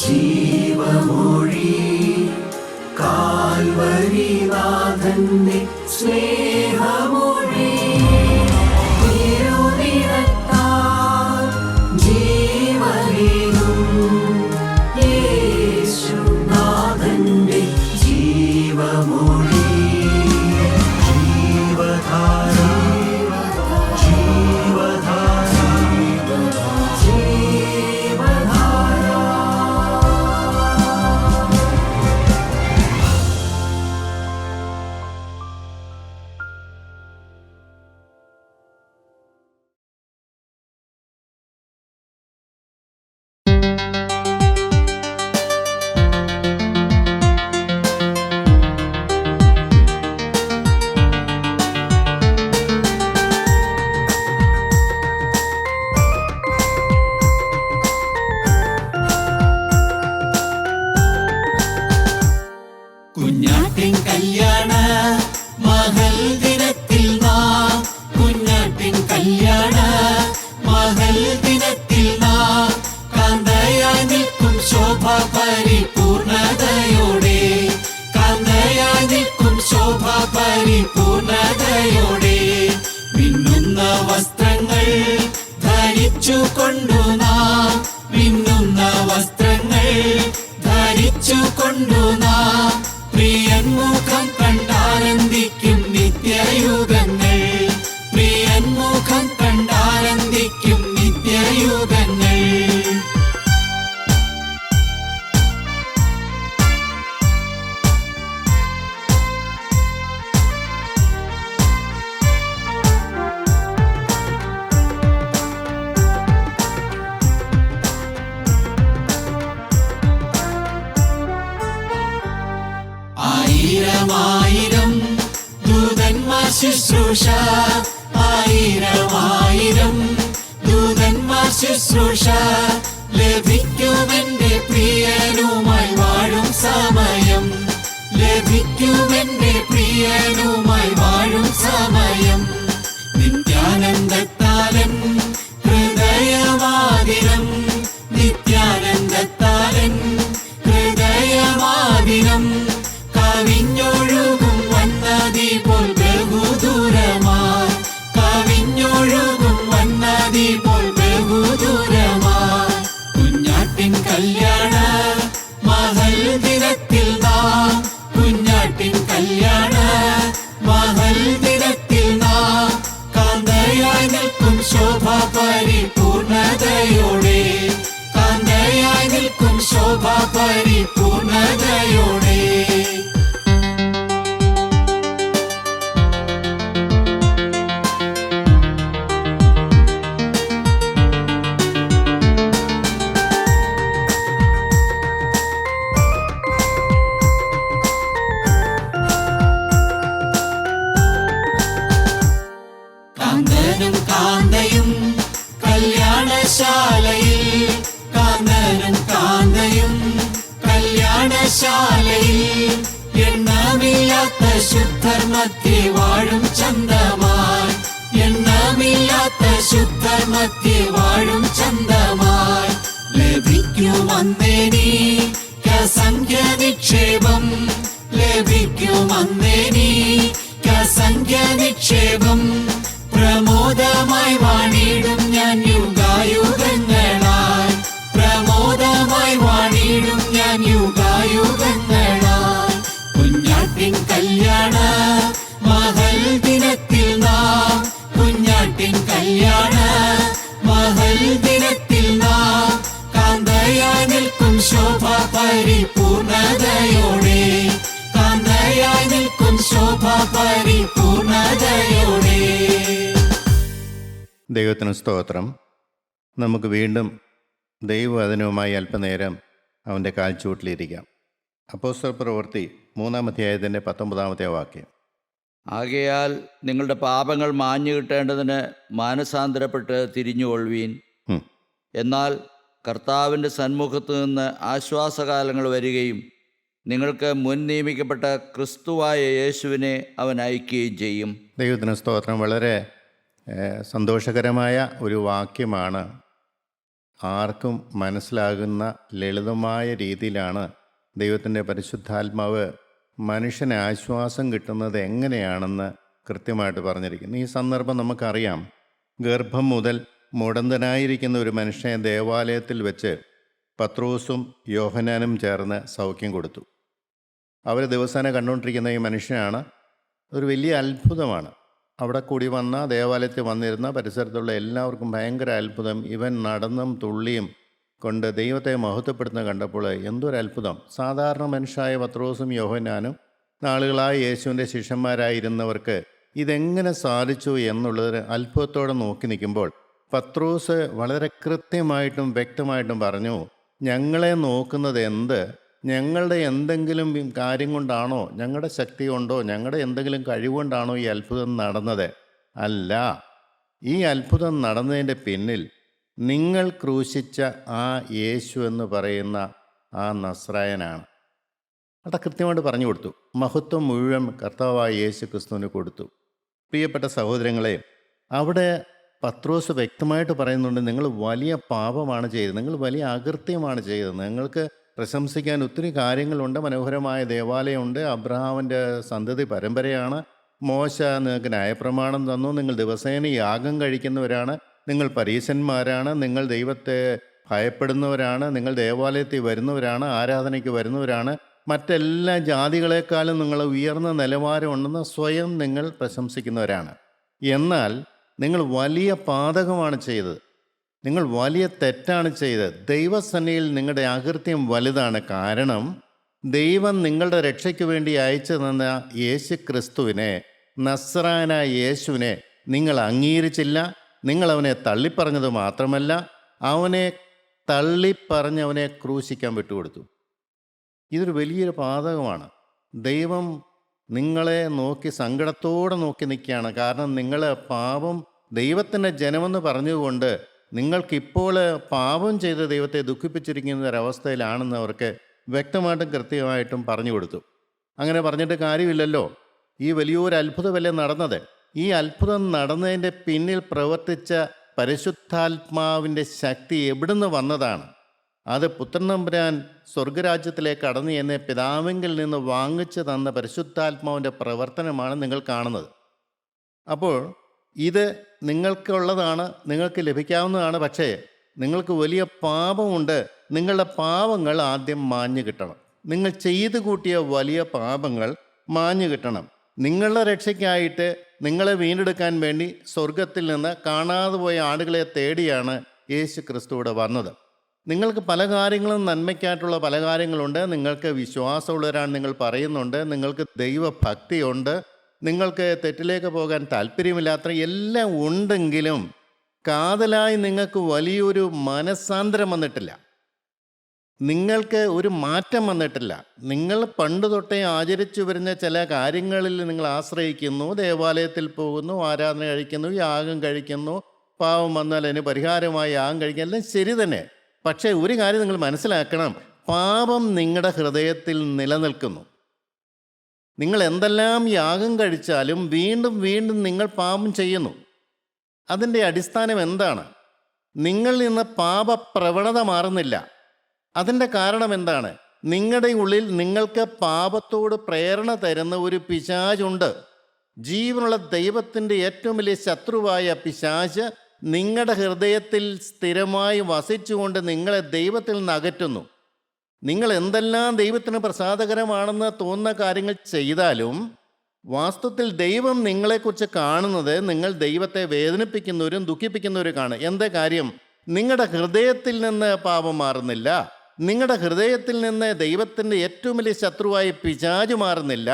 ജീവമൊഴി കാൽവരിനാഥന്റെ സ്നേഹമൊഴി തിരുനിറത്താൽ ജീവനേകും യേശുനാഥന്റെ ജീവമൊഴി ജീവധാര ജീവധാര ജീവധാര. കുഞ്ഞാട്ടിൻ കല്യാണ മഹൽ ദിനത്തിൽ നാം കുഞ്ഞാട്ടിൻ കല്യാണ മഹൽ ദിനത്തിൽ നാം കാന്തയായി നിൽക്കും ശോഭ പരിപൂർണതയോടെ കാന്തയായി നിൽക്കും ശോഭ പരിപൂർണതയോടെ മിന്നുന്ന വസ്ത്രങ്ങൾ ധരിച്ചു കൊണ്ടു നാം മിന്നുന്ന വസ്ത്രങ്ങൾ ധരിച്ചു കൊണ്ടു നാം പ്രിയൻ മുഖം കണ്ടാനന്ദിക്കും നിത്യയുഗങ്ങൾ പ്രിയൻ മുഖം കണ്ടാനന്ദിക്കും നിത്യയുഗങ്ങൾ. ആയിരം ദൂതന്മാർ ശുശ്രൂഷ ആയിരം ദൂതന്മാർ ശുശ്രൂഷ ലഭിക്കുമെന്റെ പ്രിയനുമായി വാഴും സമയം ലഭിക്കുമെന്റെ പ്രിയനുമായി വാഴും സമയം. നിത്യാനന്ദത്താലൻ ഹൃദയമാതിരം നിത്യാനന്ദത്താലൻ ഹൃദയമാതിരം കവിഞ്ഞൊഴുകും വന്നതി പോൽ ബഹുദൂരമായി കവിഞ്ഞൊഴുകും വന്നതി പോൽ ബഹുദൂരമായി. കുഞ്ഞാട്ടിൻ കല്യാണ മഹൽ ദിനത്തിൽ നാം കുഞ്ഞാട്ടിൻ കല്യാണ മഹൽ ദിനത്തിൽ നാം കാന്തയായി നിൽക്കും ശോഭ പരിപൂർണതയോടെ കാന്തയായി നിൽക്കും ശോഭ പരിപൂർണതയോടെ. കാന്തനും കാന്തയും കല്യാണശാലയിൽ കാന്തനും കാന്തയും കല്യാണശാലയിൽ എണ്ണമില്ലാത്ത ശുദ്ധർ മധ്യേ വാഴും ചന്തമായി എണ്ണമില്ലാത്ത ശുദ്ധർ മധ്യേ വാഴും ചന്തമായി. ലഭിക്കുമന്നേനിക്കസംഖ്യ നിക്ഷേപം ലഭിക്കുമന്നേനിക്കസംഖ്യ നിക്ഷേപം പ്രമോദമായി വാണിടും ഞാൻ യുഗായുഗങ്ങളായി പ്രമോദമായി വാണിടും ഞാൻ യുഗായുഗങ്ങളായി. കുഞ്ഞാട്ടിൻ കല്യാണ മഹൽ ദിനത്തിൽ നാം കുഞ്ഞാട്ടിൻ കല്യാണ മഹൽ ദിനത്തിൽ നാം കാന്തയായി നിൽക്കും ശോഭ പരിപൂർണതയോടെ കാന്തയായി നിൽക്കും ശോഭ പരിപൂർണതയോടെ. ദൈവത്തിന് സ്തോത്രം. നമുക്ക് വീണ്ടും ദൈവവചനവുമായി അല്പനേരം അവൻ്റെ കാൽച്ചുവട്ടിലിരിക്കാം. അപ്പോസ്തല പ്രവൃത്തി 3-ാം അധ്യായത്തിൻ്റെ 19-ാമത്തെ വാക്യം. ആകയാൽ നിങ്ങളുടെ പാപങ്ങൾ മാഞ്ഞു കിട്ടേണ്ടതിന് മാനസാന്തരപ്പെട്ട് തിരിഞ്ഞുകൊള്ളുവീൻ. എന്നാൽ കർത്താവിൻ്റെ സന്മുഖത്തു നിന്ന് ആശ്വാസകാലങ്ങൾ വരികയും നിങ്ങൾക്ക് മുൻ നിയമിക്കപ്പെട്ട ക്രിസ്തുവായ യേശുവിനെ അവൻ അയക്കുകയും ചെയ്യും. ദൈവത്തിന് സ്തോത്രം. വളരെ സന്തോഷകരമായ ഒരു വാക്യമാണ് ആർക്കും മനസ്സിലാകുന്ന ലളിതമായ രീതിയിലാണ് ദൈവത്തിൻ്റെ പരിശുദ്ധാത്മാവ് മനുഷ്യന് ആശ്വാസം കിട്ടുന്നത് എങ്ങനെയാണെന്ന് കൃത്യമായിട്ട് പറഞ്ഞിരിക്കുന്നു. ഈ സന്ദർഭം നമുക്കറിയാം. ഗർഭം മുതൽ മുടന്തനായിരിക്കുന്ന ഒരു മനുഷ്യനെ ദേവാലയത്തിൽ വെച്ച് പത്രോസും യോഹന്നാനും ചേർന്ന് സൗഖ്യം കൊടുത്തു. അവർ ദിവസേന കണ്ടുകൊണ്ടിരിക്കുന്ന ഈ മനുഷ്യനാണ്. ഒരു വലിയ അത്ഭുതമാണ്. അവിടെ കൂടി വന്ന ദേവാലയത്തിൽ വന്നിരുന്ന പരിസരത്തുള്ള എല്ലാവർക്കും ഭയങ്കര അത്ഭുതം. ഇവൻ നടന്നും തുള്ളിയും കൊണ്ട് ദൈവത്തെ മഹത്വപ്പെടുത്തുന്നത് കണ്ടപ്പോൾ എന്തൊരു അത്ഭുതം. സാധാരണ മനുഷ്യരായ പത്രോസും യോഹന്നാനും നാളുകളായി യേശുവിൻ്റെ ശിഷ്യന്മാരായിരുന്നവർക്ക് ഇതെങ്ങനെ സാധിച്ചു എന്നുള്ളത് അത്ഭുതത്തോടെ നോക്കി നിൽക്കുമ്പോൾ പത്രോസ് വളരെ കൃത്യമായിട്ടും വ്യക്തമായിട്ടും പറഞ്ഞു, ഞങ്ങളെ നോക്കുന്നത് എന്ത്? ഞങ്ങളുടെ എന്തെങ്കിലും കാര്യം കൊണ്ടാണോ, ഞങ്ങളുടെ ശക്തി കൊണ്ടോ, ഞങ്ങളുടെ എന്തെങ്കിലും കഴിവുകൊണ്ടാണോ ഈ അത്ഭുതം നടന്നത്? അല്ല. ഈ അത്ഭുതം നടന്നതിൻ്റെ പിന്നിൽ നിങ്ങൾ ക്രൂശിച്ച ആ യേശു എന്ന് പറയുന്ന ആ നസ്രായനാണ്. അവിടെ കൃത്യമായിട്ട് പറഞ്ഞു കൊടുത്തു. മഹത്വം മുഴുവൻ കർത്താവായ യേശു ക്രിസ്തുവിന് കൊടുത്തു. പ്രിയപ്പെട്ട സഹോദരങ്ങളെ, അവിടെ പത്രോസ് വ്യക്തമായിട്ട് പറയുന്നുണ്ട്, നിങ്ങൾ വലിയ പാപമാണ് ചെയ്തത്, നിങ്ങൾ വലിയ അകൃത്യമാണ് ചെയ്തത്. നിങ്ങൾക്ക് പ്രശംസിക്കാൻ ഒത്തിരി കാര്യങ്ങളുണ്ട്. മനോഹരമായ ദേവാലയമുണ്ട്, അബ്രഹാമിൻ്റെ സന്തതി പരമ്പരയാണ്, മോശ നിങ്ങൾക്ക് ന്യായപ്രമാണം തന്നു, നിങ്ങൾ ദിവസേന യാഗം കഴിക്കുന്നവരാണ്, നിങ്ങൾ പരീശന്മാരാണ്, നിങ്ങൾ ദൈവത്തെ ഭയപ്പെടുന്നവരാണ്, നിങ്ങൾ ദേവാലയത്തിൽ വരുന്നവരാണ്, ആരാധനയ്ക്ക് വരുന്നവരാണ്, മറ്റെല്ലാ ജാതികളെക്കാളും നിങ്ങൾ ഉയർന്ന നിലവാരമുണ്ടെന്ന് സ്വയം നിങ്ങൾ പ്രശംസിക്കുന്നവരാണ്. എന്നാൽ നിങ്ങൾ വലിയ പാതകമാണ് ചെയ്തത്, നിങ്ങൾ വലിയ തെറ്റാണ് ചെയ്തത്. ദൈവസന്നിധിയിൽ നിങ്ങളുടെ അകൃത്യം വലുതാണ്. കാരണം ദൈവം നിങ്ങളുടെ രക്ഷയ്ക്ക് വേണ്ടി അയച്ചു തന്ന യേശു ക്രിസ്തുവിനെ, നസ്രായനായ യേശുവിനെ നിങ്ങൾ അംഗീകരിച്ചില്ല. നിങ്ങളവനെ തള്ളിപ്പറഞ്ഞത് മാത്രമല്ല, അവനെ തള്ളിപ്പറഞ്ഞവനെ ക്രൂശിക്കാൻ വിട്ടുകൊടുത്തു. ഇതൊരു വലിയൊരു പാതകമാണ്. ദൈവം നിങ്ങളെ നോക്കി സങ്കടത്തോടെ നോക്കി നിൽക്കുകയാണ്. കാരണം നിങ്ങൾ പാപം ദൈവത്തിൻ്റെ ജനമെന്ന് പറഞ്ഞുകൊണ്ട് നിങ്ങൾക്കിപ്പോൾ പാപം ചെയ്ത് ദൈവത്തെ ദുഃഖിപ്പിച്ചിരിക്കുന്ന ഒരവസ്ഥയിലാണെന്ന് അവർക്ക് വ്യക്തമായിട്ടും കൃത്യമായിട്ടും പറഞ്ഞു കൊടുത്തു. അങ്ങനെ പറഞ്ഞിട്ട് കാര്യമില്ലല്ലോ. ഈ വലിയൊരു അത്ഭുതമല്ലേ നടന്നത്. ഈ അത്ഭുതം നടന്നതിൻ്റെ പിന്നിൽ പ്രവർത്തിച്ച പരിശുദ്ധാത്മാവിൻ്റെ ശക്തി എവിടുന്ന് വന്നതാണ്? അത് പുത്രൻ തമ്പുരാൻ സ്വർഗരാജ്യത്തിലേക്ക് കടന്നു എന്ന പിതാവിങ്കിൽ നിന്ന് വാങ്ങിച്ചു തന്ന പരിശുദ്ധാത്മാവിൻ്റെ പ്രവർത്തനമാണ് നിങ്ങൾ കാണുന്നത്. അപ്പോൾ ഇത് നിങ്ങൾക്കുള്ളതാണ്, നിങ്ങൾക്ക് ലഭിക്കാവുന്നതാണ്. പക്ഷേ നിങ്ങൾക്ക് വലിയ പാപമുണ്ട്. നിങ്ങളുടെ പാപങ്ങൾ ആദ്യം മാഞ്ഞു കിട്ടണം. നിങ്ങൾ ചെയ്തു കൂട്ടിയ വലിയ പാപങ്ങൾ മാഞ്ഞു കിട്ടണം. നിങ്ങളുടെ രക്ഷയ്ക്കായിട്ട് നിങ്ങളെ വീണ്ടെടുക്കാൻ വേണ്ടി സ്വർഗത്തിൽ നിന്ന് കാണാതെ പോയ ആടുകളെ തേടിയാണ് യേശു ക്രിസ്തുവിടെ വന്നത്. നിങ്ങൾക്ക് പല കാര്യങ്ങളും നന്മയ്ക്കായിട്ടുള്ള പല കാര്യങ്ങളുണ്ട്. നിങ്ങൾക്ക് വിശ്വാസമുള്ളവരാണ് നിങ്ങൾ പറയുന്നുണ്ട്, നിങ്ങൾക്ക് ദൈവഭക്തിയുണ്ട്, നിങ്ങൾക്ക് തെറ്റിലേക്ക് പോകാൻ താല്പര്യമില്ലാത്ത എല്ലാം ഉണ്ടെങ്കിലും കാതലായി നിങ്ങൾക്ക് വലിയൊരു മനസ്സാന്തരം വന്നിട്ടില്ല. നിങ്ങൾക്ക് ഒരു മാറ്റം വന്നിട്ടില്ല. നിങ്ങൾ പണ്ട് തൊട്ടേ ആചരിച്ചു വരുന്ന ചില കാര്യങ്ങളിൽ നിങ്ങൾ ആശ്രയിക്കുന്നു. ദേവാലയത്തിൽ പോകുന്നു, ആരാധന കഴിക്കുന്നു, യാഗം കഴിക്കുന്നു, പാവം വന്നാൽ അതിന് പരിഹാരമായി യാഗം കഴിക്കുക, എല്ലാം ശരി തന്നെ. പക്ഷേ ഒരു കാര്യം നിങ്ങൾ മനസ്സിലാക്കണം, പാപം നിങ്ങളുടെ ഹൃദയത്തിൽ നിലനിൽക്കുന്നു. നിങ്ങൾ എന്തെല്ലാം യാഗം കഴിച്ചാലും വീണ്ടും വീണ്ടും നിങ്ങൾ പാപം ചെയ്യുന്നു. അതിൻ്റെ അടിസ്ഥാനം എന്താണ്? നിങ്ങളിൽ നിന്ന് പാപപ്രവണത മാറുന്നില്ല. അതിൻ്റെ കാരണം എന്താണ്? നിങ്ങളുടെ ഉള്ളിൽ നിങ്ങൾക്ക് പാപത്തോട് പ്രേരണ തരുന്ന ഒരു പിശാചുണ്ട്. ജീവനുള്ള ദൈവത്തിൻ്റെ ഏറ്റവും വലിയ ശത്രുവായ പിശാച് നിങ്ങളുടെ ഹൃദയത്തിൽ സ്ഥിരമായി വസിച്ചുകൊണ്ട് നിങ്ങളെ ദൈവത്തിൽ നിന്ന് അകറ്റുന്നു. നിങ്ങൾ എന്തെല്ലാം ദൈവത്തിന് പ്രസാദകരമാണെന്ന് തോന്നുന്ന കാര്യങ്ങൾ ചെയ്താലും വാസ്തവത്തിൽ ദൈവം നിങ്ങളെക്കുറിച്ച് കാണുന്നത് നിങ്ങൾ ദൈവത്തെ വേദനിപ്പിക്കുന്നവരും ദുഃഖിപ്പിക്കുന്നവരുമാണ്. എന്താ കാര്യം? നിങ്ങളുടെ ഹൃദയത്തിൽ നിന്ന് പാപം മാറുന്നില്ല. നിങ്ങളുടെ ഹൃദയത്തിൽ നിന്ന് ദൈവത്തിൻ്റെ ഏറ്റവും വലിയ ശത്രുവായ പിശാച് മാറുന്നില്ല.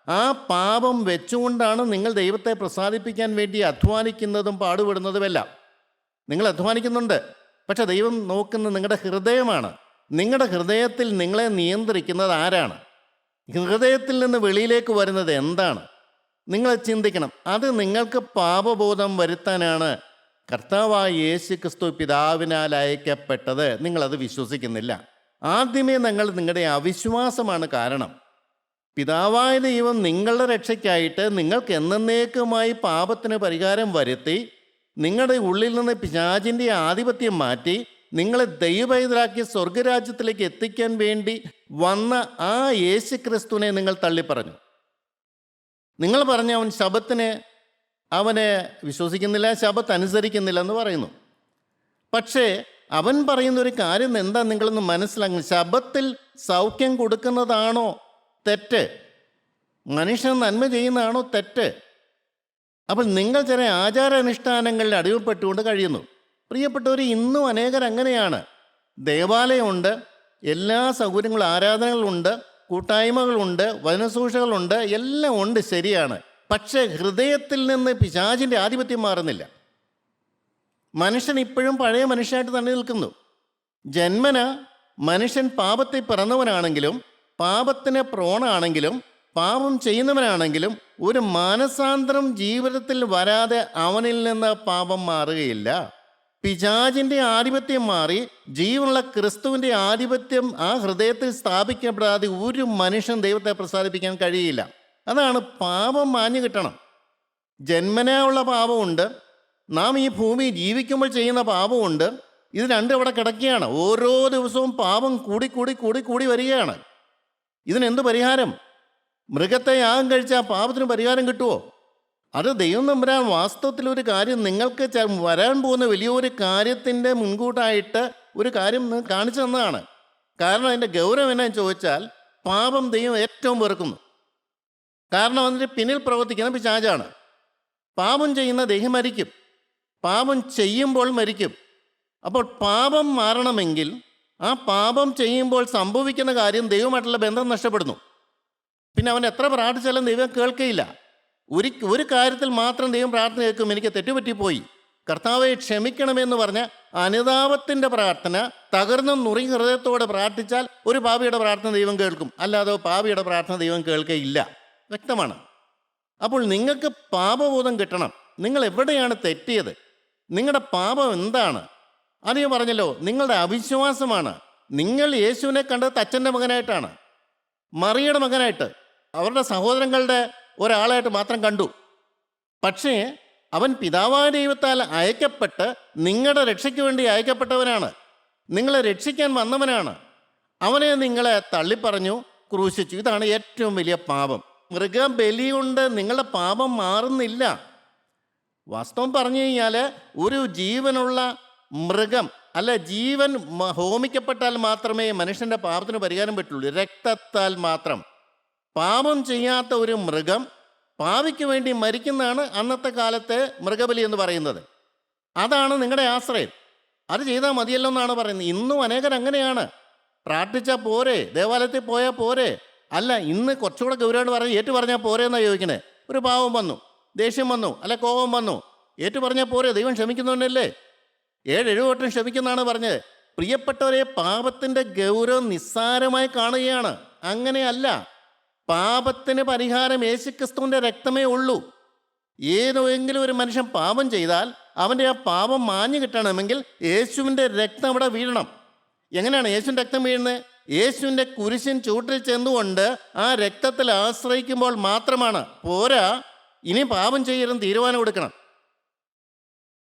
ആ പാപം വെച്ചുകൊണ്ടാണ് നിങ്ങൾ ദൈവത്തെ പ്രസാദിപ്പിക്കാൻ വേണ്ടി അധ്വാനിക്കുന്നതും പാടുപെടുന്നതുമെല്ലാം. നിങ്ങൾ അധ്വാനിക്കുന്നുണ്ട്, പക്ഷെ ദൈവം നോക്കുന്നത് നിങ്ങളുടെ ഹൃദയമാണ്. നിങ്ങളുടെ ഹൃദയത്തിൽ നിങ്ങളെ നിയന്ത്രിക്കുന്നത് ആരാണ്? ഹൃദയത്തിൽ നിന്ന് വെളിയിലേക്ക് വരുന്നത് എന്താണ്? നിങ്ങൾ ചിന്തിക്കണം. അത് നിങ്ങൾക്ക് പാപബോധം വരുത്താനാണ് കർത്താവായ യേശു ക്രിസ്തു പിതാവിനാൽ അയക്കപ്പെട്ടത്. നിങ്ങളത് വിശ്വസിക്കുന്നില്ല. ആദ്യമേ നിങ്ങളുടെ അവിശ്വാസമാണ് കാരണം. പിതാവായ ദൈവം നിങ്ങളുടെ രക്ഷയ്ക്കായിട്ട് നിങ്ങൾക്ക് എന്നേക്കുമായി പാപത്തിന് പരിഹാരം വരുത്തി നിങ്ങളുടെ ഉള്ളിൽ നിന്ന് പിശാചിൻ്റെ ആധിപത്യം മാറ്റി നിങ്ങളെ ദൈവപൈതലാക്കി സ്വർഗരാജ്യത്തിലേക്ക് എത്തിക്കാൻ വേണ്ടി വന്ന ആ യേശു ക്രിസ്തുവിനെ നിങ്ങൾ തള്ളിപ്പറഞ്ഞു. നിങ്ങൾ പറഞ്ഞ അവൻ അവനെ വിശ്വസിക്കുന്നില്ല, ശബത്ത് അനുസരിക്കുന്നില്ല എന്ന് പറയുന്നു. പക്ഷേ അവൻ പറയുന്ന ഒരു കാര്യം എന്താ നിങ്ങളൊന്ന് മനസ്സിലാക്കണം. ശബത്തിൽ സൗഖ്യം കൊടുക്കുന്നതാണോ തെറ്റ്? മനുഷ്യൻ നന്മ ചെയ്യുന്നതാണോ തെറ്റ്? അപ്പോൾ നിങ്ങൾ ചില ആചാരാനുഷ്ഠാനങ്ങളിൽ അടിമപ്പെട്ടുകൊണ്ട് കഴിയുന്നു. പ്രിയപ്പെട്ടവർ, ഇന്നും അനേകർ അങ്ങനെയാണ്. ദേവാലയമുണ്ട്, എല്ലാ സൗകര്യങ്ങളും, ആരാധനകളുണ്ട്, കൂട്ടായ്മകളുണ്ട്, വചനശുശ്രൂഷകളുണ്ട്, എല്ലാം ഉണ്ട്, ശരിയാണ്. പക്ഷേ ഹൃദയത്തിൽ നിന്ന് പിശാചിൻ്റെ ആധിപത്യം മാറുന്നില്ല. മനുഷ്യൻ ഇപ്പോഴും പഴയ മനുഷ്യനായിട്ട് തന്നെ നിൽക്കുന്നു. ജന്മന മനുഷ്യൻ പാപത്തിൽ പിറന്നവനാണെങ്കിലും പാപത്തിന് പ്രോണാണെങ്കിലും പാപം ചെയ്യുന്നവനാണെങ്കിലും ഒരു മാനസാന്തരം ജീവിതത്തിൽ വരാതെ അവനിൽ നിന്ന് പാപം മാറുകയില്ല. പിശാചിൻ്റെ ആധിപത്യം മാറി ജീവനുള്ള ക്രിസ്തുവിൻ്റെ ആധിപത്യം ആ ഹൃദയത്തിൽ സ്ഥാപിക്കപ്പെടാതെ ഒരു മനുഷ്യൻ ദൈവത്തെ പ്രസാദിപ്പിക്കാൻ കഴിയില്ല. അതാണ് പാപം മാഞ്ഞു കിട്ടണം. ജന്മനാ ഉള്ള പാപമുണ്ട്, നാം ഈ ഭൂമി ജീവിക്കുമ്പോൾ ചെയ്യുന്ന പാപമുണ്ട്. ഇത് രണ്ടും അവിടെ കിടക്കുകയാണ്. ഓരോ ദിവസവും പാപം കൂടി വരികയാണ്. ഇതിനെന്ത് പരിഹാരം? മൃഗത്തെ യാഗം കഴിച്ചാൽ പാപത്തിന് പരിഹാരം കിട്ടുമോ? അത് ദൈവം തമ്പുരാൻ വാസ്തവത്തിലൊരു കാര്യം നിങ്ങൾക്ക് വരാൻ പോകുന്ന വലിയൊരു കാര്യത്തിൻ്റെ മുൻകൂട്ടായിട്ട് ഒരു കാര്യം കാണിച്ചു തന്നതാണ്. കാരണം അതിൻ്റെ ഗൗരവം എന്നാന്ന് ചോദിച്ചാൽ, പാപം ദൈവം ഏറ്റവും വെറുക്കുന്നു. കാരണം അതിൻ്റെ പിന്നിൽ പ്രവർത്തിക്കുന്ന പിശാചാണ്. പാപം ചെയ്യുന്ന ദേഹം മരിക്കും, പാപം ചെയ്യുമ്പോൾ മരിക്കും. അപ്പോൾ പാപം മാറണമെങ്കിൽ ആ പാപം ചെയ്യുമ്പോൾ സംഭവിക്കുന്ന കാര്യം ദൈവമായിട്ടുള്ള ബന്ധം നഷ്ടപ്പെടുന്നു. പിന്നെ അവൻ എത്ര പ്രാർത്ഥിച്ചാലും ദൈവം കേൾക്കയില്ല. ഒരു കാര്യത്തിൽ മാത്രം ദൈവം പ്രാർത്ഥന കേൾക്കും, എനിക്ക് തെറ്റുപറ്റിപ്പോയി, കർത്താവെ ക്ഷമിക്കണമെന്ന് പറഞ്ഞ അനുതാപത്തിൻ്റെ പ്രാർത്ഥന തകർന്ന നുറി ഹൃദയത്തോടെ പ്രാർത്ഥിച്ചാൽ ഒരു പാപിയുടെ പ്രാർത്ഥന ദൈവം കേൾക്കും, അല്ലാതെ പാപിയുടെ പ്രാർത്ഥന ദൈവം കേൾക്കയില്ല. വ്യക്തമാണ്. അപ്പോൾ നിങ്ങൾക്ക് പാപബോധം കിട്ടണം. നിങ്ങൾ എവിടെയാണ് തെറ്റിയത്? നിങ്ങളുടെ പാപം എന്താണ്? അത് ഞാൻ പറഞ്ഞല്ലോ, നിങ്ങളുടെ അവിശ്വാസമാണ്. നിങ്ങൾ യേശുവിനെ കണ്ടത് അച്ഛൻ്റെ മകനായിട്ടാണ്, മറിയയുടെ മകനായിട്ട്, അവരുടെ സഹോദരങ്ങളുടെ ഒരാളായിട്ട് മാത്രം കണ്ടു. പക്ഷേ അവൻ പിതാവായ ദൈവത്താൽ അയക്കപ്പെട്ട് നിങ്ങളുടെ രക്ഷയ്ക്ക് വേണ്ടി അയക്കപ്പെട്ടവനാണ്, നിങ്ങളെ രക്ഷിക്കാൻ വന്നവനാണ്. അവനെ നിങ്ങളെ തള്ളിപ്പറഞ്ഞു, ക്രൂശിച്ചു. ഇതാണ് ഏറ്റവും വലിയ പാപം. മൃഗബലി കൊണ്ട് നിങ്ങളുടെ പാപം മാറുന്നില്ല. വാസ്തവം പറഞ്ഞു കഴിഞ്ഞാൽ ഒരു ജീവനുള്ള മൃഗം അല്ല, ജീവൻ ഹോമിക്കപ്പെട്ടാൽ മാത്രമേ മനുഷ്യൻ്റെ പാപത്തിന് പരിഹാരം പറ്റുള്ളൂ. രക്തത്താൽ മാത്രം. പാപം ചെയ്യാത്ത ഒരു മൃഗം പാവിക്ക് വേണ്ടി മരിക്കുന്നതാണ് അന്നത്തെ കാലത്തെ മൃഗബലി എന്ന് പറയുന്നത്. അതാണ് നിങ്ങളുടെ ആശ്രയം. അത് ചെയ്താൽ മതിയല്ലോ എന്നാണ് പറയുന്നത്. ഇന്നും അനേകർ അങ്ങനെയാണ്. പ്രാർത്ഥിച്ചാൽ പോരെ, ദേവാലയത്തിൽ പോയാൽ പോരെ, അല്ല ഇന്ന് കുറച്ചുകൂടെ ഗൗരവമായിട്ട് പറഞ്ഞ് ഏറ്റു പറഞ്ഞാൽ പോരെ എന്നാണ് ചോദിക്കണേ. ഒരു പാവം വന്നു, ദേഷ്യം വന്നു, അല്ല കോപം വന്നു, ഏറ്റു പറഞ്ഞാൽ പോരെ, ദൈവം ക്ഷമിക്കുന്നുണ്ടല്ലേ? 7 വട്ടം ക്ഷമിക്കുന്നതാണ് പറഞ്ഞത്. പ്രിയപ്പെട്ടവരെ, പാപത്തിൻ്റെ ഗൗരവം നിസ്സാരമായി കാണുകയാണ്. അങ്ങനെയല്ല. പാപത്തിന് പരിഹാരം യേശുക്രിസ്തുവിൻ്റെ രക്തമേ ഉള്ളൂ. ഏതെങ്കിലും ഒരു മനുഷ്യൻ പാപം ചെയ്താൽ അവൻ്റെ ആ പാപം മാഞ്ഞു കിട്ടണമെങ്കിൽ യേശുവിൻ്റെ രക്തം അവിടെ വീഴണം. എങ്ങനെയാണ് യേശുവിൻ്റെ രക്തം വീഴുന്നത്? യേശുവിൻ്റെ കുരിശിൻ ചൂട്ടിൽ ചെന്നുകൊണ്ട് ആ രക്തത്തിൽ ആശ്രയിക്കുമ്പോൾ മാത്രമാണ്. പോരാ, ഇനി പാപം ചെയ്യരുതെന്ന് തീരുമാനം എടുക്കണം.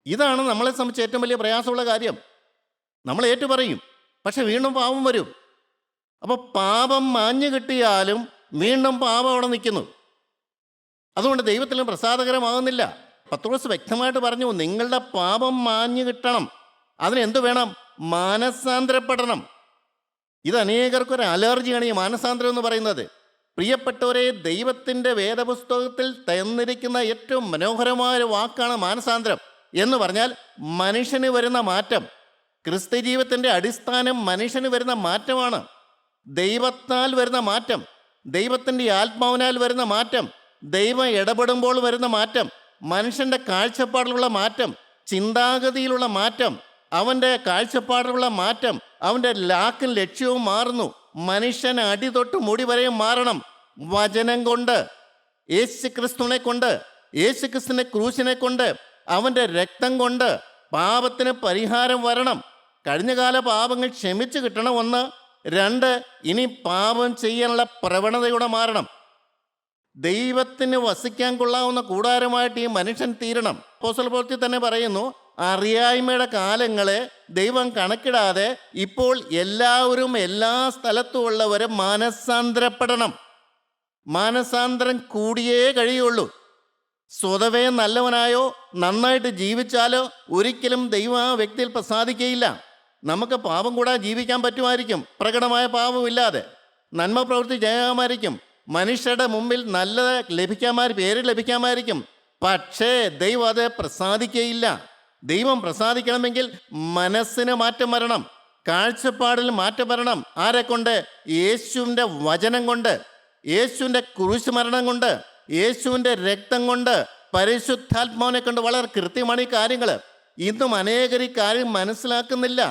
ഇതാണ് നമ്മളെ സംബന്ധിച്ച് ഏറ്റവും വലിയ പ്രയാസമുള്ള കാര്യം. നമ്മൾ ഏറ്റു പറയും, പക്ഷെ വീണ്ടും പാപം വരും. അപ്പോൾ പാപം മാഞ്ഞു കിട്ടിയാലും വീണ്ടും പാപം അവിടെ നിൽക്കുന്നു. അതുകൊണ്ട് ദൈവത്തിലും പ്രസാദകരമാകുന്നില്ല. പത്രോസ് വ്യക്തമായിട്ട് പറഞ്ഞു, നിങ്ങളുടെ പാപം മാഞ്ഞു കിട്ടണം. അതിനെന്തു വേണം? മാനസാന്തരപ്പെടണം. ഇത് അനേകർക്കൊരു അലർജിയാണ് ഈ മാനസാന്തരം എന്ന് പറയുന്നത്. പ്രിയപ്പെട്ടവരെ, ദൈവത്തിൻ്റെ വേദപുസ്തകത്തിൽ തന്നിരിക്കുന്ന ഏറ്റവും മനോഹരമായ വാക്കാണ് മാനസാന്തരം എന്ന് പറഞ്ഞാൽ മനുഷ്യന് വരുന്ന മാറ്റം. ക്രിസ്ത്യ ജീവിതത്തിൻ്റെ അടിസ്ഥാനം മനുഷ്യന് വരുന്ന മാറ്റമാണ്. ദൈവത്താൽ വരുന്ന മാറ്റം, ദൈവത്തിൻ്റെ ആത്മാവിനാൽ വരുന്ന മാറ്റം, ദൈവം ഇടപെടുമ്പോൾ വരുന്ന മാറ്റം, മനുഷ്യൻ്റെ കാഴ്ചപ്പാടിലുള്ള മാറ്റം, ചിന്താഗതിയിലുള്ള മാറ്റം, അവൻ്റെ കാഴ്ചപ്പാടിലുള്ള മാറ്റം, അവൻ്റെ ലാക്കും ലക്ഷ്യവും മാറുന്നു. മനുഷ്യൻ അടി തൊട്ട് മുടി വരെയും മാറണം. വചനം കൊണ്ട്, യേശുക്രിസ്തുവിനെ കൊണ്ട്, യേശുക്രിസ്തുവിൻ്റെ ക്രൂശിനെ കൊണ്ട്, അവൻ്റെ രക്തം കൊണ്ട് പാപത്തിന് പരിഹാരം വരണം. കഴിഞ്ഞകാല പാപങ്ങൾ ക്ഷമിച്ചു കിട്ടണം. 1. 2, ഇനി പാപം ചെയ്യാനുള്ള പ്രവണതയോടെ മാറണം. ദൈവത്തിന് വസിക്കാൻ കൊള്ളാവുന്ന കൂടാരമായിട്ട് ഈ മനുഷ്യൻ തീരണം. അപ്പോസ്തല പ്രവൃത്തി തന്നെ പറയുന്നു, അറിയായ്മയുടെ കാലങ്ങളെ ദൈവം കണക്കിടാതെ ഇപ്പോൾ എല്ലാവരും എല്ലാ സ്ഥലത്തും ഉള്ളവരും മാനസാന്തരപ്പെടണം. മാനസാന്തരം കൂടിയേ കഴിയുള്ളൂ. സ്വതവേ നല്ലവനായോ നന്നായിട്ട് ജീവിച്ചാലോ ഒരിക്കലും ദൈവം ആ വ്യക്തിയിൽ പ്രസാദിക്കുകയില്ല. നമുക്ക് പാപം കൂടാതെ ജീവിക്കാൻ പറ്റുമായിരിക്കും, പ്രകടമായ പാപമില്ലാതെ. നന്മ പ്രവൃത്തി ചെയ്യാമായിരിക്കും, മനുഷ്യരുടെ മുമ്പിൽ നല്ലത് പേര് ലഭിക്കാമായിരിക്കും. പക്ഷേ ദൈവം അത് പ്രസാദിക്കുകയില്ല. ദൈവം പ്രസാദിക്കണമെങ്കിൽ മനസ്സിന് മാറ്റം വരണം, കാഴ്ചപ്പാടിൽ മാറ്റം വരണം. ആരെ കൊണ്ട്? യേശുവിൻ്റെ വചനം കൊണ്ട്, യേശുവിൻ്റെ കുരിശുമരണം കൊണ്ട്, യേശുവിൻ്റെ രക്തം കൊണ്ട്, പരിശുദ്ധാത്മാവിനെ കൊണ്ട്. വളരെ കൃത്യമാണ് ഈ കാര്യങ്ങൾ. ഇന്നും അനേകർ ഈ കാര്യം മനസ്സിലാക്കുന്നില്ല.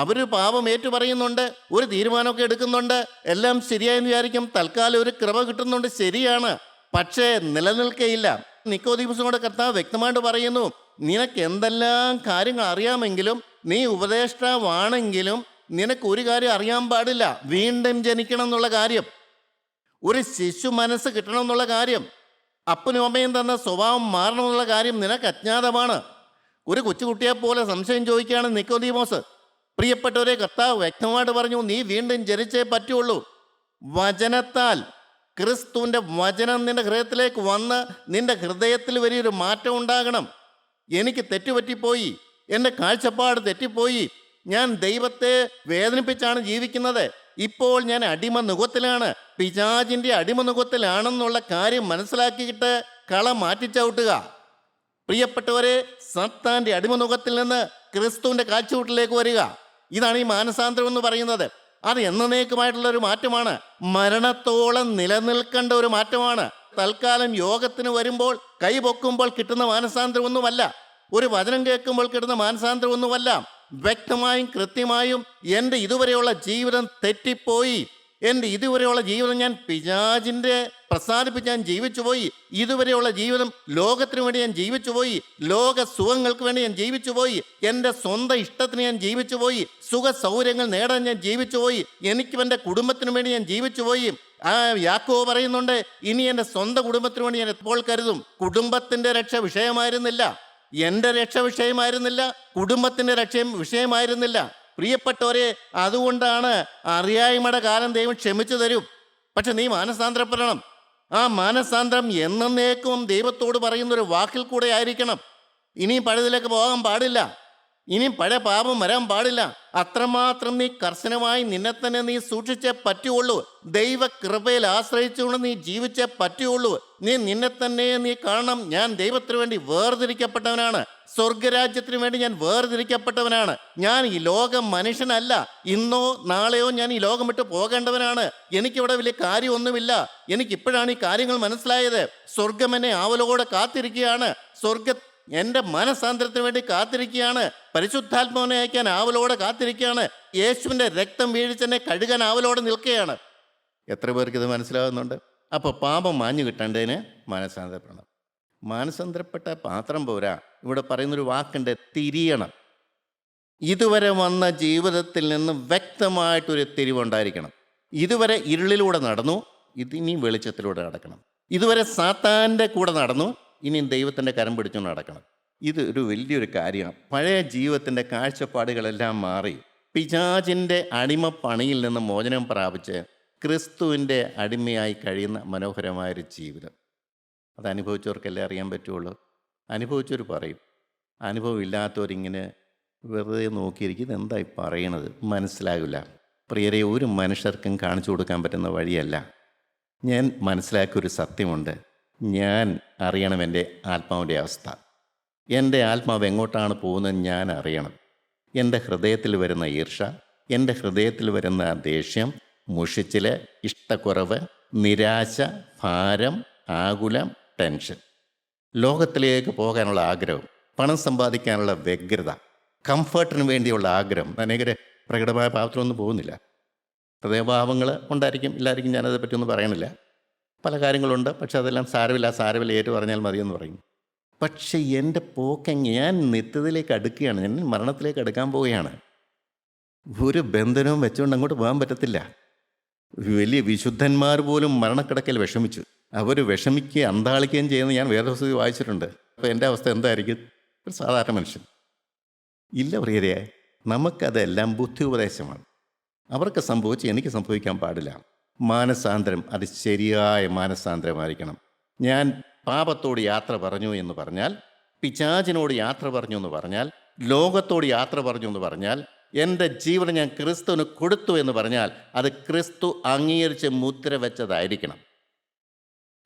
അവർ പാപം ഏറ്റുപറയുന്നുണ്ട്, ഒരു തീരുമാനമൊക്കെ എടുക്കുന്നുണ്ട്, എല്ലാം ശരിയായെന്ന് വിചാരിക്കും, തൽക്കാലം ഒരു കൃപ കിട്ടുന്നുണ്ട്, ശരിയാണ്. പക്ഷേ നിലനിൽക്കയില്ല. നിക്കോദീമസിനോട് കർത്താവ് വ്യക്തമായിട്ട് പറയുന്നു, നിനക്ക് എന്തെല്ലാം കാര്യങ്ങൾ അറിയാമെങ്കിലും, നീ ഉപദേഷ്ടാവാണെങ്കിലും നിനക്ക് ഒരു കാര്യം അറിയാൻ പാടില്ല, വീണ്ടും ജനിക്കണം എന്നുള്ള കാര്യം, ഒരു ശിശു മനസ്സ് കിട്ടണം എന്നുള്ള കാര്യം, അപ്പനും അമ്മയും തന്ന സ്വഭാവം മാറണം എന്നുള്ള കാര്യം നിനക്ക് അജ്ഞാതമാണ്. ഒരു കൊച്ചുകുട്ടിയെപ്പോലെ സംശയം ചോദിക്കുകയാണ് നിക്കോദീമോസ്. പ്രിയപ്പെട്ടവരെ, കർത്താവ് വ്യക്തമായിട്ട് പറഞ്ഞു, നീ വീണ്ടും ജനിച്ചേ പറ്റുള്ളൂ. വചനത്താൽ, ക്രിസ്തുവിൻ്റെ വചനം നിന്റെ ഹൃദയത്തിലേക്ക് വന്ന് നിന്റെ ഹൃദയത്തിൽ വലിയൊരു മാറ്റം ഉണ്ടാകണം. എനിക്ക് തെറ്റുപറ്റിപ്പോയി, എൻ്റെ കാഴ്ചപ്പാട് തെറ്റിപ്പോയി, ഞാൻ ദൈവത്തെ വേദനിപ്പിച്ചാണ് ജീവിക്കുന്നത്, ഇപ്പോൾ ഞാൻ അടിമനുഖത്തിലാണ്, പിശാചിൻ്റെ അടിമനുഖത്തിലാണെന്നുള്ള കാര്യം മനസ്സിലാക്കിയിട്ട് കള മാറ്റിച്ചവിട്ടുക. പ്രിയപ്പെട്ടവരെ, സത്താൻ്റെ അടിമനുഖത്തിൽ നിന്ന് ക്രിസ്തുവിൻ്റെ കാഴ്ചവൂട്ടിലേക്ക് വരിക. ഇതാണ് ഈ മാനസാന്തരം എന്ന് പറയുന്നത്. അത് എന്നേക്കുമായിട്ടുള്ള ഒരു മാറ്റമാണ്, മരണത്തോളം നിലനിൽക്കേണ്ട ഒരു മാറ്റമാണ്. തൽക്കാലം യോഗത്തിന് വരുമ്പോൾ കൈ പൊക്കുമ്പോൾ കിട്ടുന്ന മാനസാന്തരമൊന്നുമല്ല, ഒരു വചനം കേൾക്കുമ്പോൾ കിട്ടുന്ന മാനസാന്തരമൊന്നുമല്ല. വ്യക്തമായും കൃത്യമായും എൻ്റെ ഇതുവരെയുള്ള ജീവിതം തെറ്റിപ്പോയി, എൻ്റെ ഇതുവരെയുള്ള ജീവിതം ഞാൻ പിശാചിൻ്റെ പ്രസാദിപ്പിച്ച് ഞാൻ ജീവിച്ചു പോയി, ഇതുവരെയുള്ള ജീവിതം ലോകത്തിന് വേണ്ടി ഞാൻ ജീവിച്ചു പോയി, ലോക സുഖങ്ങൾക്ക് വേണ്ടി ഞാൻ ജീവിച്ചു പോയി, എൻ്റെ സ്വന്തം ഇഷ്ടത്തിന് ഞാൻ ജീവിച്ചു പോയി, സുഖ സൗകര്യങ്ങൾ നേടാൻ ഞാൻ ജീവിച്ചു പോയി, എനിക്കും എൻ്റെ കുടുംബത്തിന് വേണ്ടി ഞാൻ ജീവിച്ചു പോയി. യാക്കോബ് പറയുന്നുണ്ട്, ഇനി എൻ്റെ സ്വന്തം കുടുംബത്തിന് വേണ്ടി ഞാൻ എപ്പോൾ കരുതും. കുടുംബത്തിൻ്റെ രക്ഷ വിഷയമായിരുന്നില്ല, എൻ്റെ രക്ഷ വിഷയമായിരുന്നില്ല, കുടുംബത്തിൻ്റെ രക്ഷയും വിഷയമായിരുന്നില്ല. പ്രിയപ്പെട്ടവരെ, അതുകൊണ്ടാണ് അറിയായ്മയുടെ കാലം ദൈവം ക്ഷമിച്ചു തരും. പക്ഷെ നീ മാനസാന്തരപ്പെടണം. ആ മാനസാന്തരം എന്നേക്കും ദൈവത്തോട് പറയുന്നൊരു വാക്കിൽ കൂടെ ആയിരിക്കണം. ഇനിയും പഴയതിലേക്ക് പോകാൻ പാടില്ല, ഇനിയും പഴയ പാപം വരാൻ പാടില്ല. അത്രമാത്രം നീ കർശനമായി നിന്നെ തന്നെ നീ സൂക്ഷിച്ചേ പറ്റുള്ളൂ. ദൈവ കൃപയിൽ ആശ്രയിച്ചുകൊണ്ട് നീ ജീവിച്ചേ പറ്റുള്ളൂ. നിന്നെ തന്നെ നീ കാണണം, ഞാൻ ദൈവത്തിന് വേണ്ടി വേർതിരിക്കപ്പെട്ടവനാണ്, സ്വർഗരാജ്യത്തിന് വേണ്ടി ഞാൻ വേർതിരിക്കപ്പെട്ടവനാണ്. ഞാൻ ഈ ലോകം മനുഷ്യനല്ല, ഇന്നോ നാളെയോ ഞാൻ ഈ ലോകം വിട്ട് പോകേണ്ടവനാണ്. എനിക്കിവിടെ വലിയ കാര്യമൊന്നുമില്ല. എനിക്കിപ്പോഴാണ് ഈ കാര്യങ്ങൾ മനസ്സിലായത്. സ്വർഗം എന്നെ ആവലോടെ കാത്തിരിക്കുകയാണ്, സ്വർഗ എൻ്റെ മനസാന്തരത്തിന് വേണ്ടി കാത്തിരിക്കുകയാണ്, പരിശുദ്ധാത്മാവിനെ അയക്കാൻ ആവലോടെ കാത്തിരിക്കുകയാണ്, യേശുവിൻ്റെ രക്തം വീഴിച്ചെന്നെ കഴുകാൻ ആവലോടെ നിൽക്കുകയാണ്. എത്ര പേർക്ക് ഇത് മനസ്സിലാകുന്നുണ്ട്? അപ്പോൾ പാപം മാഞ്ഞു കിട്ടേണ്ടതിന് മാനസാന്തരപ്പെടണം. മാനസാന്തരപ്പെട്ട പാത്രം പോരാ, ഇവിടെ പറയുന്നൊരു വാക്കുണ്ട്, തിരിയണം. ഇതുവരെ വന്ന ജീവിതത്തിൽ നിന്ന് വ്യക്തമായിട്ടൊരു തിരിവുണ്ടായിരിക്കണം. ഇതുവരെ ഇരുളിലൂടെ നടന്നു, ഇതിനി വെളിച്ചത്തിലൂടെ നടക്കണം. ഇതുവരെ സാത്താൻ്റെ കൂടെ നടന്നു, ഇനി ദൈവത്തിൻ്റെ കരം പിടിച്ചുകൊണ്ട് നടക്കണം. ഇത് ഒരു വലിയൊരു കാര്യമാണ്. പഴയ ജീവിതത്തിൻ്റെ കാഴ്ചപ്പാടുകളെല്ലാം മാറി പിശാചിൻ്റെ അടിമപ്പണിയിൽ നിന്ന് മോചനം പ്രാപിച്ച് ക്രിസ്തുവിൻ്റെ അടിമയായി കഴിയുന്ന മനോഹരമായൊരു ജീവിതം. അത് അനുഭവിച്ചവർക്കല്ലേ അറിയാൻ പറ്റുള്ളൂ. അനുഭവിച്ചവർ പറയും, അനുഭവം ഇല്ലാത്തവരിങ്ങനെ വെറുതെ നോക്കിയിരിക്കും, എന്തായി പറയണത് മനസ്സിലാകില്ല. പ്രിയരെ, ഒരു മനുഷ്യർക്കും കാണിച്ചു കൊടുക്കാൻ പറ്റുന്ന വഴിയല്ല. ഞാൻ മനസ്സിലാക്കിയൊരു സത്യമുണ്ട്, ഞാൻ അറിയണം എൻ്റെ ആത്മാവിൻ്റെ അവസ്ഥ. എൻ്റെ ആത്മാവ് എങ്ങോട്ടാണ് പോകുന്നത് ഞാൻ അറിയണം. എൻ്റെ ഹൃദയത്തിൽ വരുന്ന ഈർഷ, എൻ്റെ ഹൃദയത്തിൽ വരുന്ന ദേഷ്യം, മുഷിച്ചിൽ, ഇഷ്ടക്കുറവ്, നിരാശ, ഭാരം, ആകുലം, ടെൻഷൻ, ലോകത്തിലേക്ക് പോകാനുള്ള ആഗ്രഹം, പണം സമ്പാദിക്കാനുള്ള വ്യഗ്രത, കംഫർട്ടിന് വേണ്ടിയുള്ള ആഗ്രഹം. അനേകർ പ്രകടമായ പാപത്തിലൊന്നും പോകുന്നില്ല. ഹൃദയഭാവങ്ങൾ ഉണ്ടായിരിക്കും, ഇല്ലായിരിക്കും, ഞാനതിനെ പറ്റിയൊന്നും പറയണില്ല. പല കാര്യങ്ങളുണ്ട്, പക്ഷെ അതെല്ലാം സാരമില്ല ഏറ്റു പറഞ്ഞാൽ മതിയെന്ന് പറയും. പക്ഷെ എൻ്റെ പോക്കെങ്ങ്, ഞാൻ നിത്യത്തിലേക്ക് അടുക്കുകയാണ്, ഞാൻ മരണത്തിലേക്ക് അടുക്കാൻ പോവുകയാണ്. ഒരു ബന്ധനവും വെച്ചുകൊണ്ട് അങ്ങോട്ട് പോകാൻ പറ്റത്തില്ല. വലിയ വിശുദ്ധന്മാർ പോലും മരണക്കിടക്കൽ വിഷമിച്ചു. അവർ വിഷമിക്കുകയും അന്താളിക്കുകയും ചെയ്യുന്നത് ഞാൻ വേദപുസ്തകത്തിൽ വായിച്ചിട്ടുണ്ട്. അപ്പോൾ എൻ്റെ അവസ്ഥ എന്തായിരിക്കും? ഒരു സാധാരണ മനുഷ്യൻ ഇല്ല പ്രിയരെ. നമുക്കതെല്ലാം ബുദ്ധി ഉപദേശമാണ്. അവർക്ക് സംഭവിച്ച് എനിക്ക് സംഭവിക്കാൻ പാടില്ല. മാനസാന്തരം അത് ശരിയായ മാനസാന്തരമായിരിക്കണം. ഞാൻ പാപത്തോട് യാത്ര പറഞ്ഞു എന്ന് പറഞ്ഞാൽ, പിശാചിനോട് യാത്ര പറഞ്ഞു എന്ന് പറഞ്ഞാൽ, ലോകത്തോട് യാത്ര പറഞ്ഞു എന്ന് പറഞ്ഞാൽ, എൻ്റെ ജീവൻ ഞാൻ ക്രിസ്തുവിന് കൊടുത്തു എന്ന് പറഞ്ഞാൽ അത് ക്രിസ്തു അംഗീകരിച്ച് മുദ്ര വെച്ചതായിരിക്കണം.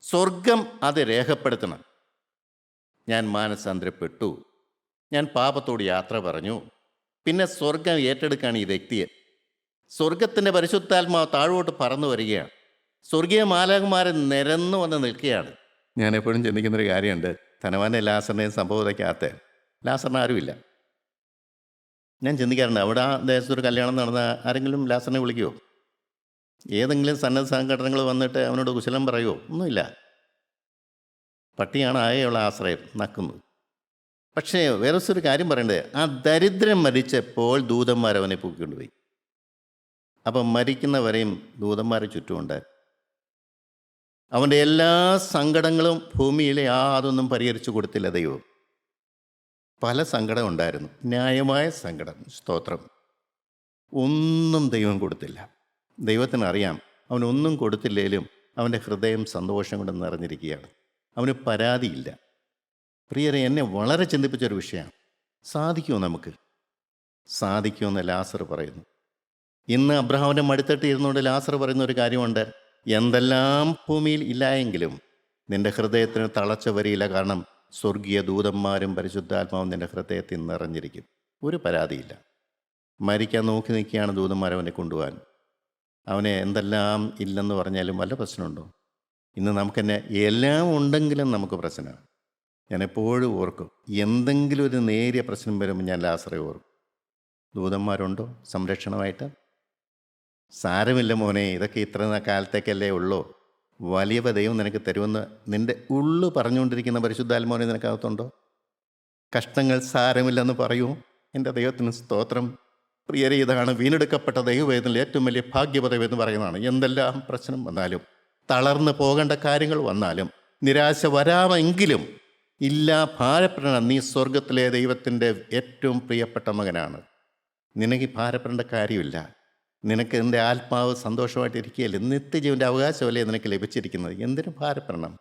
സ്വർഗം അത് രേഖപ്പെടുത്തണം. ഞാൻ മാനസാന്തരപ്പെട്ടു, ഞാൻ പാപത്തോട് യാത്ര പറഞ്ഞു, പിന്നെ സ്വർഗം ഏറ്റെടുക്കുകയാണ് ഈ വ്യക്തിയെ. സ്വർഗത്തിൻ്റെ പരിശുദ്ധാത്മാവ് താഴോട്ട് പറന്നു വരികയാണ്. സ്വർഗീയ മാലാഖമാരെ നിരന്നു വന്ന് നിൽക്കുകയാണ്. ഞാൻ എപ്പോഴും ചിന്തിക്കുന്നൊരു കാര്യമുണ്ട്. ധനവാന്റെ ലാസറിനെയും സംഭവതയ്ക്കകത്ത് ലാസറിന് ആരുമില്ല. ഞാൻ ചിന്തിക്കാറുണ്ട്, അവിടെ ആ ദേശത്തൊരു കല്യാണം നടന്ന ആരെങ്കിലും ലാസറിനെ വിളിക്കുമോ? ഏതെങ്കിലും സന്നദ്ധ സംഘടനകൾ വന്നിട്ട് അവനോട് കുശലം പറയുമോ? ഒന്നുമില്ല. പട്ടിയാണ് ആകെയുള്ള ആശ്രയം, നക്കുന്നത്. പക്ഷേ വേറെ ഒരു കാര്യം പറയേണ്ടത്, ആ ദരിദ്രൻ മരിച്ചപ്പോൾ ദൂതന്മാർ അവനെ പൊക്കിക്കൊണ്ടുപോയി. അപ്പം മരിക്കുന്നവരെയും ദൂതന്മാരെ ചുറ്റുമുണ്ട്. അവൻ്റെ എല്ലാ സങ്കടങ്ങളും ഭൂമിയിലെ യാതൊന്നും പരിഹരിച്ചു കൊടുത്തില്ല ദൈവം. പല സങ്കടം ഉണ്ടായിരുന്നു, ന്യായമായ സങ്കടം, സ്തോത്രം. ഒന്നും ദൈവം കൊടുത്തില്ല. ദൈവത്തിനറിയാം അവനൊന്നും കൊടുത്തില്ലേലും അവൻ്റെ ഹൃദയം സന്തോഷം കൊണ്ട് നിറഞ്ഞിരിക്കുകയാണ്. അവന് പരാതിയില്ല. പ്രിയരെ, എന്നെ വളരെ ചിന്തിപ്പിച്ചൊരു വിഷയമാണ്. സാധിക്കുമോ നമുക്ക്? സാധിക്കുമെന്ന് ലാസർ പറയുന്നു. ഇന്ന് അബ്രഹാമിൻ്റെ മടിത്തട്ടി ഇരുന്നുകൊണ്ട് ലാസർ പറയുന്ന ഒരു കാര്യമുണ്ട്, എന്തെല്ലാം ഭൂമിയിൽ ഇല്ലായെങ്കിലും നിൻ്റെ ഹൃദയത്തിന് തളച്ച വരിയില്ല. കാരണം സ്വർഗീയ ദൂതന്മാരും പരിശുദ്ധാത്മാവും നിൻ്റെ ഹൃദയത്തിൽ നിറഞ്ഞിരിക്കും. ഒരു പരാതിയില്ല. മരിക്കാൻ നോക്കി നിൽക്കുകയാണ് ദൂതന്മാർ അവനെ കൊണ്ടുപോകാൻ. അവനെ എന്തെല്ലാം ഇല്ലെന്ന് പറഞ്ഞാലും വല്ല പ്രശ്നമുണ്ടോ? ഇന്ന് നമുക്കെന്നെ എല്ലാം ഉണ്ടെങ്കിലും നമുക്ക് പ്രശ്നമാണ്. ഞാൻ എപ്പോഴും ഓർക്കും, എന്തെങ്കിലും ഒരു നേരിയ പ്രശ്നം വരുമ്പോൾ ഞാൻ ലാസറെ ഓർക്കും. ദൂതന്മാരുണ്ടോ സംരക്ഷണമായിട്ട്? സാരമില്ല മോനെ, ഇതൊക്കെ ഇത്ര കാലത്തേക്കല്ലേ ഉള്ളൂ, വലിയ ദൈവം നിനക്ക് തരുമെന്ന് നിൻ്റെ ഉള്ളു പറഞ്ഞുകൊണ്ടിരിക്കുന്ന പരിശുദ്ധാത്മാവിനെ നിനക്കകത്തുണ്ടോ? കഷ്ടങ്ങൾ സാരമില്ലെന്ന് പറയൂ. എൻ്റെ ദൈവത്തിന് സ്തോത്രം. പ്രിയരെ, ഇതാണ് വീണ്ടെടുക്കപ്പെട്ട ദൈവവേദനയിൽ ഏറ്റവും വലിയ ഭാഗ്യപദവി എന്ന് പറയുന്നതാണ്. എന്തെല്ലാം പ്രശ്നം വന്നാലും, തളർന്നു പോകേണ്ട കാര്യങ്ങൾ വന്നാലും, നിരാശ വരാമെങ്കിലും ഇല്ല, ഭാരപ്പെടണം. നീ സ്വർഗത്തിലെ ദൈവത്തിൻ്റെ ഏറ്റവും പ്രിയപ്പെട്ട മകനാണ്. നിനക്ക് ഭാരപ്പെടേണ്ട കാര്യമില്ല. നിനക്ക് എൻ്റെ ആത്മാവ് സന്തോഷമായിട്ടിരിക്കുകയല്ലേ, നിത്യജീവൻ്റെ അവകാശമല്ലേ നിനക്ക് ലഭിച്ചിരിക്കുന്നത്. എന്തിനു ഭാരപ്പെടണം?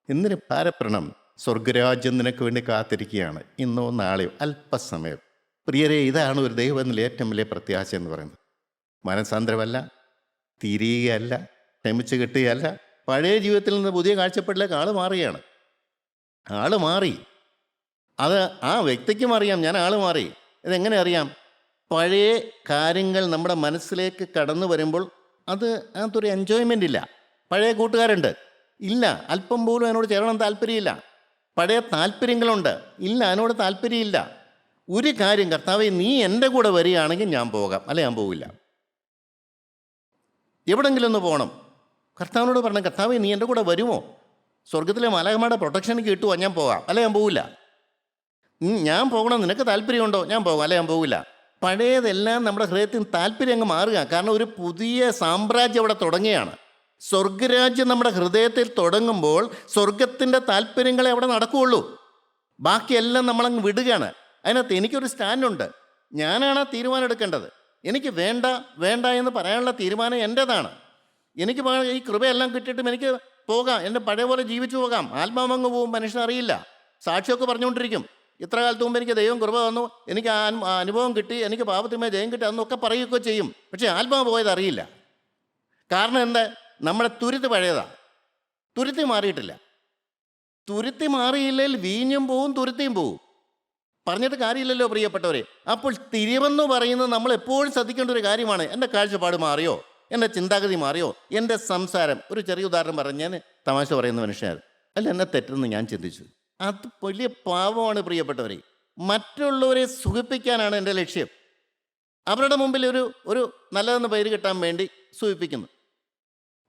എന്തിനു ഭാരപ്പെടണം? സ്വർഗരാജ്യം നിനക്ക് വേണ്ടി കാത്തിരിക്കുകയാണ്, ഇന്നോ നാളെയോ അല്പസമയം. പ്രിയരെ, ഇതാണ് ഒരു ദൈവത്തിൽ ഏറ്റവും വലിയ പ്രത്യാശ എന്ന് പറയുന്നത്. മനസാന്തരമല്ല, തിരിയുകയല്ല, ക്ഷമിച്ച് കിട്ടുകയല്ല. പഴയ ജീവിതത്തിൽ നിന്ന് പുതിയ കാഴ്ചപ്പാടിലേക്ക് ആൾ മാറുകയാണ്. ആൾ മാറി. അത് ആ വ്യക്തിക്കും അറിയാം, ഞാൻ ആൾ മാറി. ഇതെങ്ങനെ അറിയാം? പഴയ കാര്യങ്ങൾ നമ്മുടെ മനസ്സിലേക്ക് കടന്നു വരുമ്പോൾ അതൊരു എൻജോയ്മെൻ്റ് ഇല്ല. പഴയ കൂട്ടുകാരുണ്ട്, ഇല്ല, അല്പം പോലും അതിനോട് ചേരണം താല്പര്യമില്ല. പഴയ താല്പര്യങ്ങളുണ്ട്, ഇല്ല, അതിനോട് താല്പര്യമില്ല. ഒരു കാര്യം, കർത്താവേ നീ എൻ്റെ കൂടെ വരികയാണെങ്കിൽ ഞാൻ പോകാം, അല്ലെ ഞാൻ പോവില്ല. എവിടെങ്കിലും ഒന്ന് പോകണം, കർത്താവിനോട് പറഞ്ഞ, കർത്താവേ നീ എൻ്റെ കൂടെ വരുമോ? സ്വർഗത്തിലെ മാലാഖമാരുടെ പ്രൊട്ടക്ഷന് കിട്ടുമോ? ഞാൻ പോകാം, അല്ലെ ഞാൻ പോവില്ല. ഞാൻ പോകണം, നിനക്ക് താല്പര്യമുണ്ടോ? ഞാൻ പോകാം, അല്ലെ ഞാൻ പോവില്ല. പഴയതെല്ലാം നമ്മുടെ ഹൃദയത്തിൽ താല്പര്യം അങ്ങ് മാറുക. കാരണം ഒരു പുതിയ സാമ്രാജ്യം അവിടെ തുടങ്ങുകയാണ്. സ്വർഗരാജ്യം നമ്മുടെ ഹൃദയത്തിൽ തുടങ്ങുമ്പോൾ സ്വർഗത്തിൻ്റെ താല്പര്യങ്ങളെ അവിടെ നടക്കുകയുള്ളൂ. ബാക്കിയെല്ലാം നമ്മളങ്ങ് വിടുകയാണ്. അതിനകത്ത് എനിക്കൊരു സ്റ്റാൻഡുണ്ട്. ഞാനാണ് ആ തീരുമാനം എടുക്കേണ്ടത്. എനിക്ക് വേണ്ട വേണ്ട എന്ന് പറയാനുള്ള തീരുമാനം എൻ്റേതാണ്. എനിക്ക് ഈ കൃപയെല്ലാം കിട്ടിയിട്ടും എനിക്ക് പോകാം, എൻ്റെ പഴയ പോലെ ജീവിച്ചു പോകാം. ആത്മാവങ്ങ് പോവും, മനുഷ്യനറിയില്ല. സാക്ഷിയൊക്കെ പറഞ്ഞുകൊണ്ടിരിക്കും, ഇത്ര കാലത്ത് മുമ്പ് എനിക്ക് ദൈവം കൃപ വന്നു, എനിക്ക് ആ അനുഭവം കിട്ടി, എനിക്ക് പാപത്തിന്മേൽ ജയം കിട്ടി, അതൊക്കെ പറയുകയൊക്കെ ചെയ്യും. പക്ഷേ ആത്മാവ് പോയത് അറിയില്ല. കാരണം എന്താ? നമ്മുടെ തുരുത്ത് പഴയതാണ്, തുരുത്തി മാറിയിട്ടില്ല. തുരുത്തി മാറിയില്ലെങ്കിൽ വീഞ്ഞും പോവും, തുരുത്തിയും പോവും. പറഞ്ഞിട്ട് കാര്യമില്ലല്ലോ പ്രിയപ്പെട്ടവരെ. അപ്പോൾ തിരിവെന്ന് പറയുന്നത് നമ്മൾ എപ്പോഴും ശ്രദ്ധിക്കേണ്ട ഒരു കാര്യമാണ്. എൻ്റെ കാഴ്ചപ്പാട് മാറിയോ? എൻ്റെ ചിന്താഗതി മാറിയോ? എൻ്റെ സംസാരം. ഒരു ചെറിയ ഉദാഹരണം പറഞ്ഞ് ഞാൻ തമാശ പറയുന്ന മനുഷ്യനായിരുന്നു. അല്ല, എന്നെ തെറ്റെന്ന് ഞാൻ ചിന്തിച്ചു. അത് വലിയ പാപമാണ് പ്രിയപ്പെട്ടവരെ. മറ്റുള്ളവരെ സുഖിപ്പിക്കാനാണ് എൻ്റെ ലക്ഷ്യം. അവരുടെ മുമ്പിൽ ഒരു നല്ലതെന്ന് പേര് കിട്ടാൻ വേണ്ടി സുഖിപ്പിക്കുന്നു.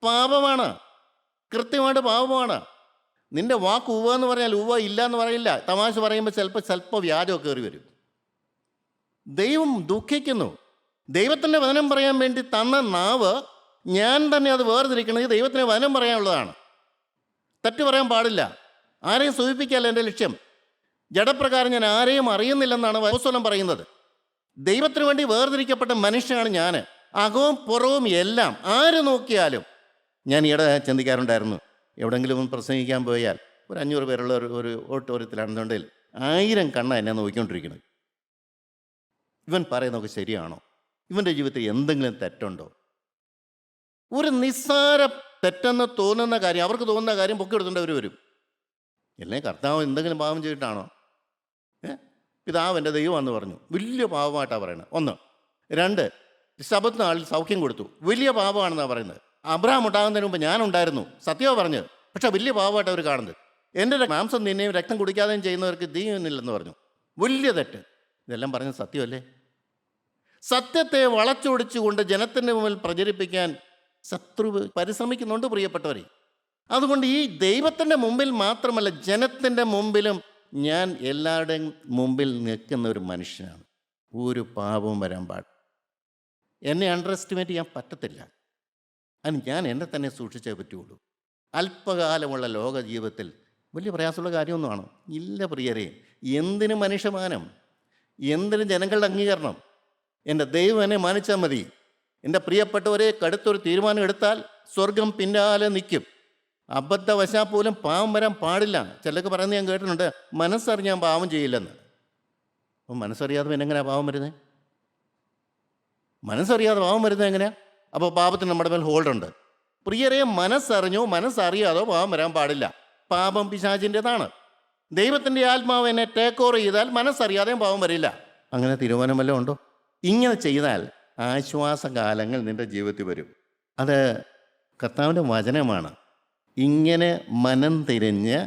പാപമാണ്, കൃത്യമായിട്ട് പാപമാണ്. നിന്റെ വാക്ക് ഉവ്വ എന്ന് പറഞ്ഞാൽ ഉവ്വ, ഇല്ല എന്ന് പറയില്ല. തമാശ പറയുമ്പോൾ ചിലപ്പോൾ വ്യാജമൊക്കെ കയറി വരും. ദൈവം ദുഃഖിക്കുന്നു. ദൈവത്തിൻ്റെ വചനം പറയാൻ വേണ്ടി തന്ന നാവ് ഞാൻ തന്നെ അത് വേർതിരിക്കണമെങ്കിൽ ദൈവത്തിന് വചനം പറയാനുള്ളതാണ്. തെറ്റ് പറയാൻ പാടില്ല. ആരെയും സൂചിപ്പിക്കാല്ല എൻ്റെ ലക്ഷ്യം. ജഡപ്രകാരം ഞാൻ ആരെയും അറിയുന്നില്ലെന്നാണ് അപ്പോസ്തലൻ പറയുന്നത്. ദൈവത്തിന് വേണ്ടി വേർതിരിക്കപ്പെട്ട മനുഷ്യനാണ് ഞാൻ. അകവും പുറവും എല്ലാം ആര് നോക്കിയാലും. ഞാൻ ഈയിടെ ചിന്തിക്കാറുണ്ടായിരുന്നു, എവിടെയെങ്കിലും ഒന്ന് പ്രസംഗിക്കാൻ പോയാൽ ഒരു 500 പേരുള്ള ഒരു ഓഡിറ്റോറിയത്തിലാണെന്നുണ്ടെങ്കിൽ 1000 കണ്ണ എന്നെ നോക്കിക്കൊണ്ടിരിക്കുന്നത്. ഇവൻ പറയുന്നതൊക്കെ ശരിയാണോ? ഇവൻ്റെ ജീവിതത്തിൽ എന്തെങ്കിലും തെറ്റുണ്ടോ? ഒരു നിസ്സാര തെറ്റെന്ന് തോന്നുന്ന കാര്യം, അവർക്ക് തോന്നുന്ന കാര്യം പൊക്കിയെടുത്തുകൊണ്ട് അവർ വരും. അല്ലേ കർത്താവ് എന്തെങ്കിലും പാപം ചെയ്തിട്ടാണോ? പിതാവ് എൻ്റെ ദൈവമാണെന്ന് പറഞ്ഞു, വലിയ പാപമായിട്ടാണ് പറയുന്നത്. 1. 2, ശബത്ത് നാളിൽ സൗഖ്യം കൊടുത്തു, വലിയ പാപമാണെന്നാണ് പറയുന്നത്. അബ്രഹാം ഉണ്ടാകുന്നതിന് മുമ്പ് ഞാനുണ്ടായിരുന്നു, സത്യമാണ് പറഞ്ഞത്, പക്ഷെ വലിയ പാപമായിട്ട് അവർ കാണുന്നത്. എൻ്റെ മാംസം തിന്നുകയും രക്തം കുടിക്കാതെയും ചെയ്യുന്നവർക്ക് ദൈവമില്ലെന്ന് പറഞ്ഞു, വലിയ തെറ്റ്. ഇതെല്ലാം പറഞ്ഞത് സത്യമല്ലേ? സത്യത്തെ വളച്ചൊടിച്ചുകൊണ്ട് ജനത്തിൻ്റെ മുമ്പിൽ പ്രചരിപ്പിക്കാൻ ശത്രു പരിശ്രമിക്കുന്നുണ്ട് പ്രിയപ്പെട്ടവരെ. അതുകൊണ്ട് ഈ ദൈവത്തിൻ്റെ മുമ്പിൽ മാത്രമല്ല, ജനത്തിൻ്റെ മുമ്പിലും ഞാൻ എല്ലാവരുടെയും മുമ്പിൽ നിൽക്കുന്ന ഒരു മനുഷ്യനാണ്. ഒരു പാപവും വരാൻ പാടില്ല. എന്നെ അണ്ടർ എസ്റ്റിമേറ്റ് ചെയ്യാൻ പറ്റത്തില്ല. അതിന് ഞാൻ എന്നെ തന്നെ സൂക്ഷിച്ചേ പറ്റുള്ളൂ. അല്പകാലമുള്ള ലോക ജീവിതത്തിൽ വലിയ പ്രയാസമുള്ള കാര്യമൊന്നുമാണോ? ഇല്ല പ്രിയരെ. എന്തിന് മനുഷ്യമാനം? എന്തിന് ജനങ്ങളുടെ അംഗീകരണം? എൻ്റെ ദൈവം എന്നെ മാനിച്ചാൽ മതി. എൻ്റെ പ്രിയപ്പെട്ടവരെ, കടുത്തൊരു തീരുമാനം എടുത്താൽ സ്വർഗം പിന്നാലെ നിൽക്കും. അബദ്ധവശാൽ പോലും പാവം വരാൻ പാടില്ല. ചിലർക്ക് പറയുന്നത് ഞാൻ കേട്ടിട്ടുണ്ട്, മനസ്സറിഞ്ഞാൽ പാവം ചെയ്യില്ലെന്ന്. അപ്പം മനസ്സറിയാതെ പിന്നെ എങ്ങനെയാണ് പാവം വരുന്നത്? മനസ്സറിയാതെ പാവം വരുന്നത് എങ്ങനെയാണ്? അപ്പോൾ പാപത്തിന് നമ്മുടെ മേൽ ഹോൾഡുണ്ട്. പ്രിയരെ, മനസ്സറിഞ്ഞോ മനസ്സറിയാതോ പാവം വരാൻ പാടില്ല. പാപം പിശാചിൻ്റെതാണ്. ദൈവത്തിൻ്റെ ആത്മാവ് എന്നെ ടേക്ക് ഓവർ ചെയ്താൽ മനസ്സറിയാതെയും പാവം വരില്ല. അങ്ങനെ തീരുമാനം വല്ലതും ഉണ്ടോ? ഇങ്ങനെ ചെയ്താൽ ആശ്വാസകാലങ്ങൾ നിൻ്റെ ജീവിതത്തിൽ വരും. അത് കർത്താവിൻ്റെ വചനമാണ്. ഇങ്ങനെ മനം തിരിഞ്ഞ്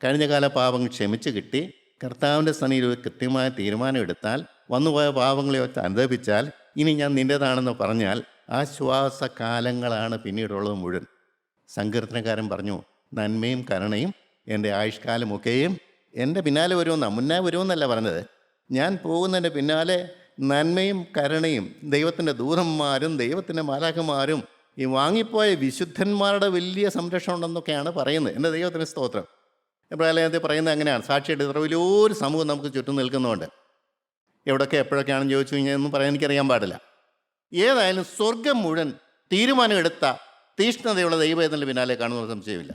കഴിഞ്ഞ കാല പാപങ്ങൾ ക്ഷമിച്ച് കിട്ടി കർത്താവിൻ്റെ സന്നിധിയിൽ ഒരു കൃത്യമായ തീരുമാനം എടുത്താൽ, വന്നുപോയ പാപങ്ങളെ അനുദപിച്ചാൽ, ഇനി ഞാൻ നിൻ്റേതാണെന്ന് പറഞ്ഞാൽ ആശ്വാസകാലങ്ങളാണ് പിന്നീടുള്ളത് മുഴുവൻ. സങ്കീർത്തനക്കാരൻ പറഞ്ഞു, നന്മയും കരുണയും എൻ്റെ ആയുഷ്കാലമൊക്കെയും എൻ്റെ പിന്നാലെ വരുമെന്നാ, മുന്നേ വരുമെന്നല്ല പറഞ്ഞത്. ഞാൻ പോകുന്നതിൻ്റെ പിന്നാലെ നന്മയും കരുണയും, ദൈവത്തിൻ്റെ ദൂതന്മാരും ദൈവത്തിൻ്റെ മാലാഖമാരും ഈ വാങ്ങിപ്പോയ വിശുദ്ധന്മാരുടെ വലിയ സംരക്ഷണം ഉണ്ടെന്നൊക്കെയാണ് പറയുന്നത്. എൻ്റെ ദൈവത്തിന് സ്തോത്രം. എബ്രാഹിം പറയുന്നത് അങ്ങനെയാണ്. സാക്ഷിയായിട്ട് ഇത്ര വലിയൊരു സമൂഹം നമുക്ക് ചുറ്റും നിൽക്കുന്നുണ്ട്. എവിടെയൊക്കെ എപ്പോഴൊക്കെയാണെന്ന് ചോദിച്ചു കഴിഞ്ഞാൽ ഒന്നും പറയാൻ എനിക്കറിയാൻ പാടില്ല. ഏതായാലും സ്വർഗം മുഴുവൻ തീരുമാനം എടുത്ത തീഷ്ണതയുള്ള ദൈവത്തിൻ്റെ പിന്നാലെ കാണുന്ന സംശയമില്ല.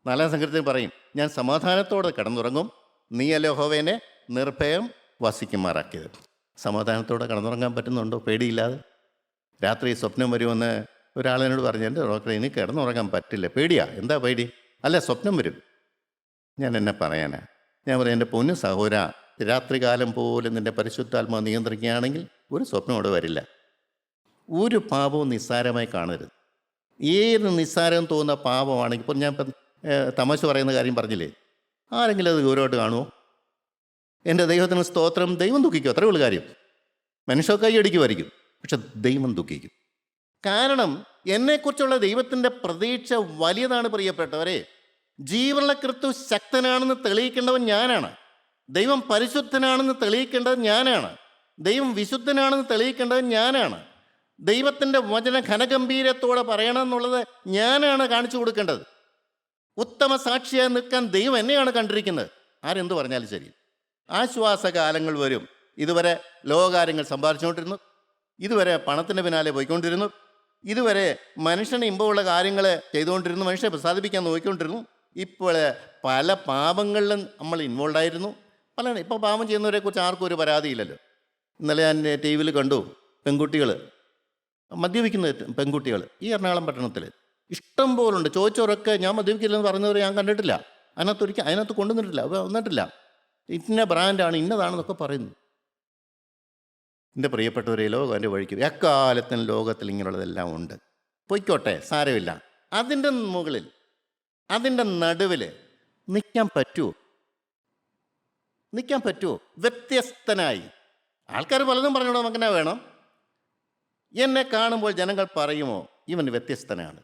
4-ാം സങ്കീർത്തനത്തിൽ പറയും, ഞാൻ സമാധാനത്തോടെ കടന്നുറങ്ങും, നീയല്ലോ യഹോവയെ നിർഭയം വസിക്കുമാറാക്കിയത്. സമാധാനത്തോടെ കടന്നുറങ്ങാൻ പറ്റുന്നുണ്ടോ പേടിയില്ലാതെ? രാത്രി സ്വപ്നം വരുമെന്ന് ഒരാളെന്നോട് പറഞ്ഞു, എൻ്റെ ഡോക്ടറെ ഇനി കിടന്നുറങ്ങാൻ പറ്റില്ല, പേടിയാ. എന്താ പേടി? അല്ല, സ്വപ്നം വരും. ഞാൻ എന്നെ പറയാനാ? ഞാൻ പറയാം, എൻ്റെ പൊന്നു സഹോദര, രാത്രികാലം പോലും നിൻ്റെ പരിശുദ്ധാത്മാവ് നിയന്ത്രിക്കുകയാണെങ്കിൽ ഒരു സ്വപ്നം അവിടെ വരില്ല. ഒരു പാപവും നിസ്സാരമായി കാണരുത്. ഏത് നിസ്സാരം തോന്നുന്ന പാപമാണെങ്കിൽ, ഇപ്പോൾ ഞാൻ ഇപ്പം തമാശ പറയുന്ന കാര്യം പറഞ്ഞില്ലേ, ആരെങ്കിലും അത് ഗൗരവമായിട്ട് കാണുമോ? എൻ്റെ ദൈവത്തിന് സ്തോത്രം. ദൈവം ദുഃഖിക്കും, അത്രേ ഉള്ളൂ കാര്യം. മനുഷ്യ കൈയടിക്കുമായിരിക്കും, പക്ഷെ ദൈവം ദുഃഖിക്കും. കാരണം എന്നെക്കുറിച്ചുള്ള ദൈവത്തിൻ്റെ പ്രതീക്ഷ വലിയതാണ് പ്രിയപ്പെട്ടവരെ. ജീവനുള്ള ക്രിസ്തു ശക്തനാണെന്ന് തെളിയിക്കേണ്ടവൻ ഞാനാണ്. ദൈവം പരിശുദ്ധനാണെന്ന് തെളിയിക്കേണ്ടത് ഞാനാണ്. ദൈവം വിശുദ്ധനാണെന്ന് തെളിയിക്കേണ്ടത് ഞാനാണ്. ദൈവത്തിൻ്റെ വചന ഘനഗംഭീരത്തോടെ പറയണമെന്നുള്ളത് ഞാനാണ് കാണിച്ചു കൊടുക്കേണ്ടത്. ഉത്തമ സാക്ഷിയായി നിൽക്കാൻ ദൈവം എന്നെയാണ് കണ്ടിരിക്കുന്നത്. ആരെന്ത് പറഞ്ഞാലും ശരി. ആശ്വാസകാലങ്ങൾ വരും. ഇതുവരെ ലോകകാര്യങ്ങൾ സമ്പാദിച്ചുകൊണ്ടിരുന്നു, ഇതുവരെ പണത്തിൻ്റെ പിന്നാലെ പോയിക്കൊണ്ടിരുന്നു, ഇതുവരെ മനുഷ്യന് ഇമ്പമുള്ള കാര്യങ്ങൾ ചെയ്തുകൊണ്ടിരുന്നു, മനുഷ്യനെ പ്രസാദിപ്പിക്കാൻ നോക്കിക്കൊണ്ടിരുന്നു. ഇപ്പോൾ പല പാപങ്ങളിലും നമ്മൾ ഇൻവോൾവ് ആയിരുന്നു. ഇപ്പോൾ പാപം ചെയ്യുന്നവരെക്കുറിച്ച് ആർക്കും ഒരു പരാതിയില്ലല്ലോ. ഇന്നലെ ഞാൻ ടി വിയിൽ കണ്ടു, പെൺകുട്ടികൾ മദ്യപിക്കുന്ന പെൺകുട്ടികൾ ഈ എറണാകുളം പട്ടണത്തിൽ ഇഷ്ടം പോലുണ്ട്. ചോദിച്ചവരൊക്കെ ഞാൻ മദ്യപിക്കില്ലെന്ന് പറഞ്ഞവരെ ഞാൻ കണ്ടിട്ടില്ല. അതിനകത്ത് കൊണ്ടുവന്നിട്ടില്ല, വന്നിട്ടില്ല. ഇന്ന ബ്രാൻഡാണ്, ഇന്നതാണെന്നൊക്കെ പറയുന്നു. എൻ്റെ പ്രിയപ്പെട്ടവരെ, ലോകം എൻ്റെ വഴിക്ക് എക്കാലത്തും ലോകത്തിൽ ഇങ്ങനെയുള്ളതെല്ലാം ഉണ്ട്. പൊയ്ക്കോട്ടെ, സാരമില്ല. അതിൻ്റെ മുകളിൽ, അതിൻ്റെ നടുവിൽ നിൽക്കാൻ പറ്റുമോ? വ്യത്യസ്തനായി ആൾക്കാർ പലതും പറഞ്ഞോളൂ, നമുക്കെന്നാ വേണം? എന്നെ കാണുമ്പോൾ ജനങ്ങൾ പറയുമോ, ഇവൻ വ്യത്യസ്തനാണ്?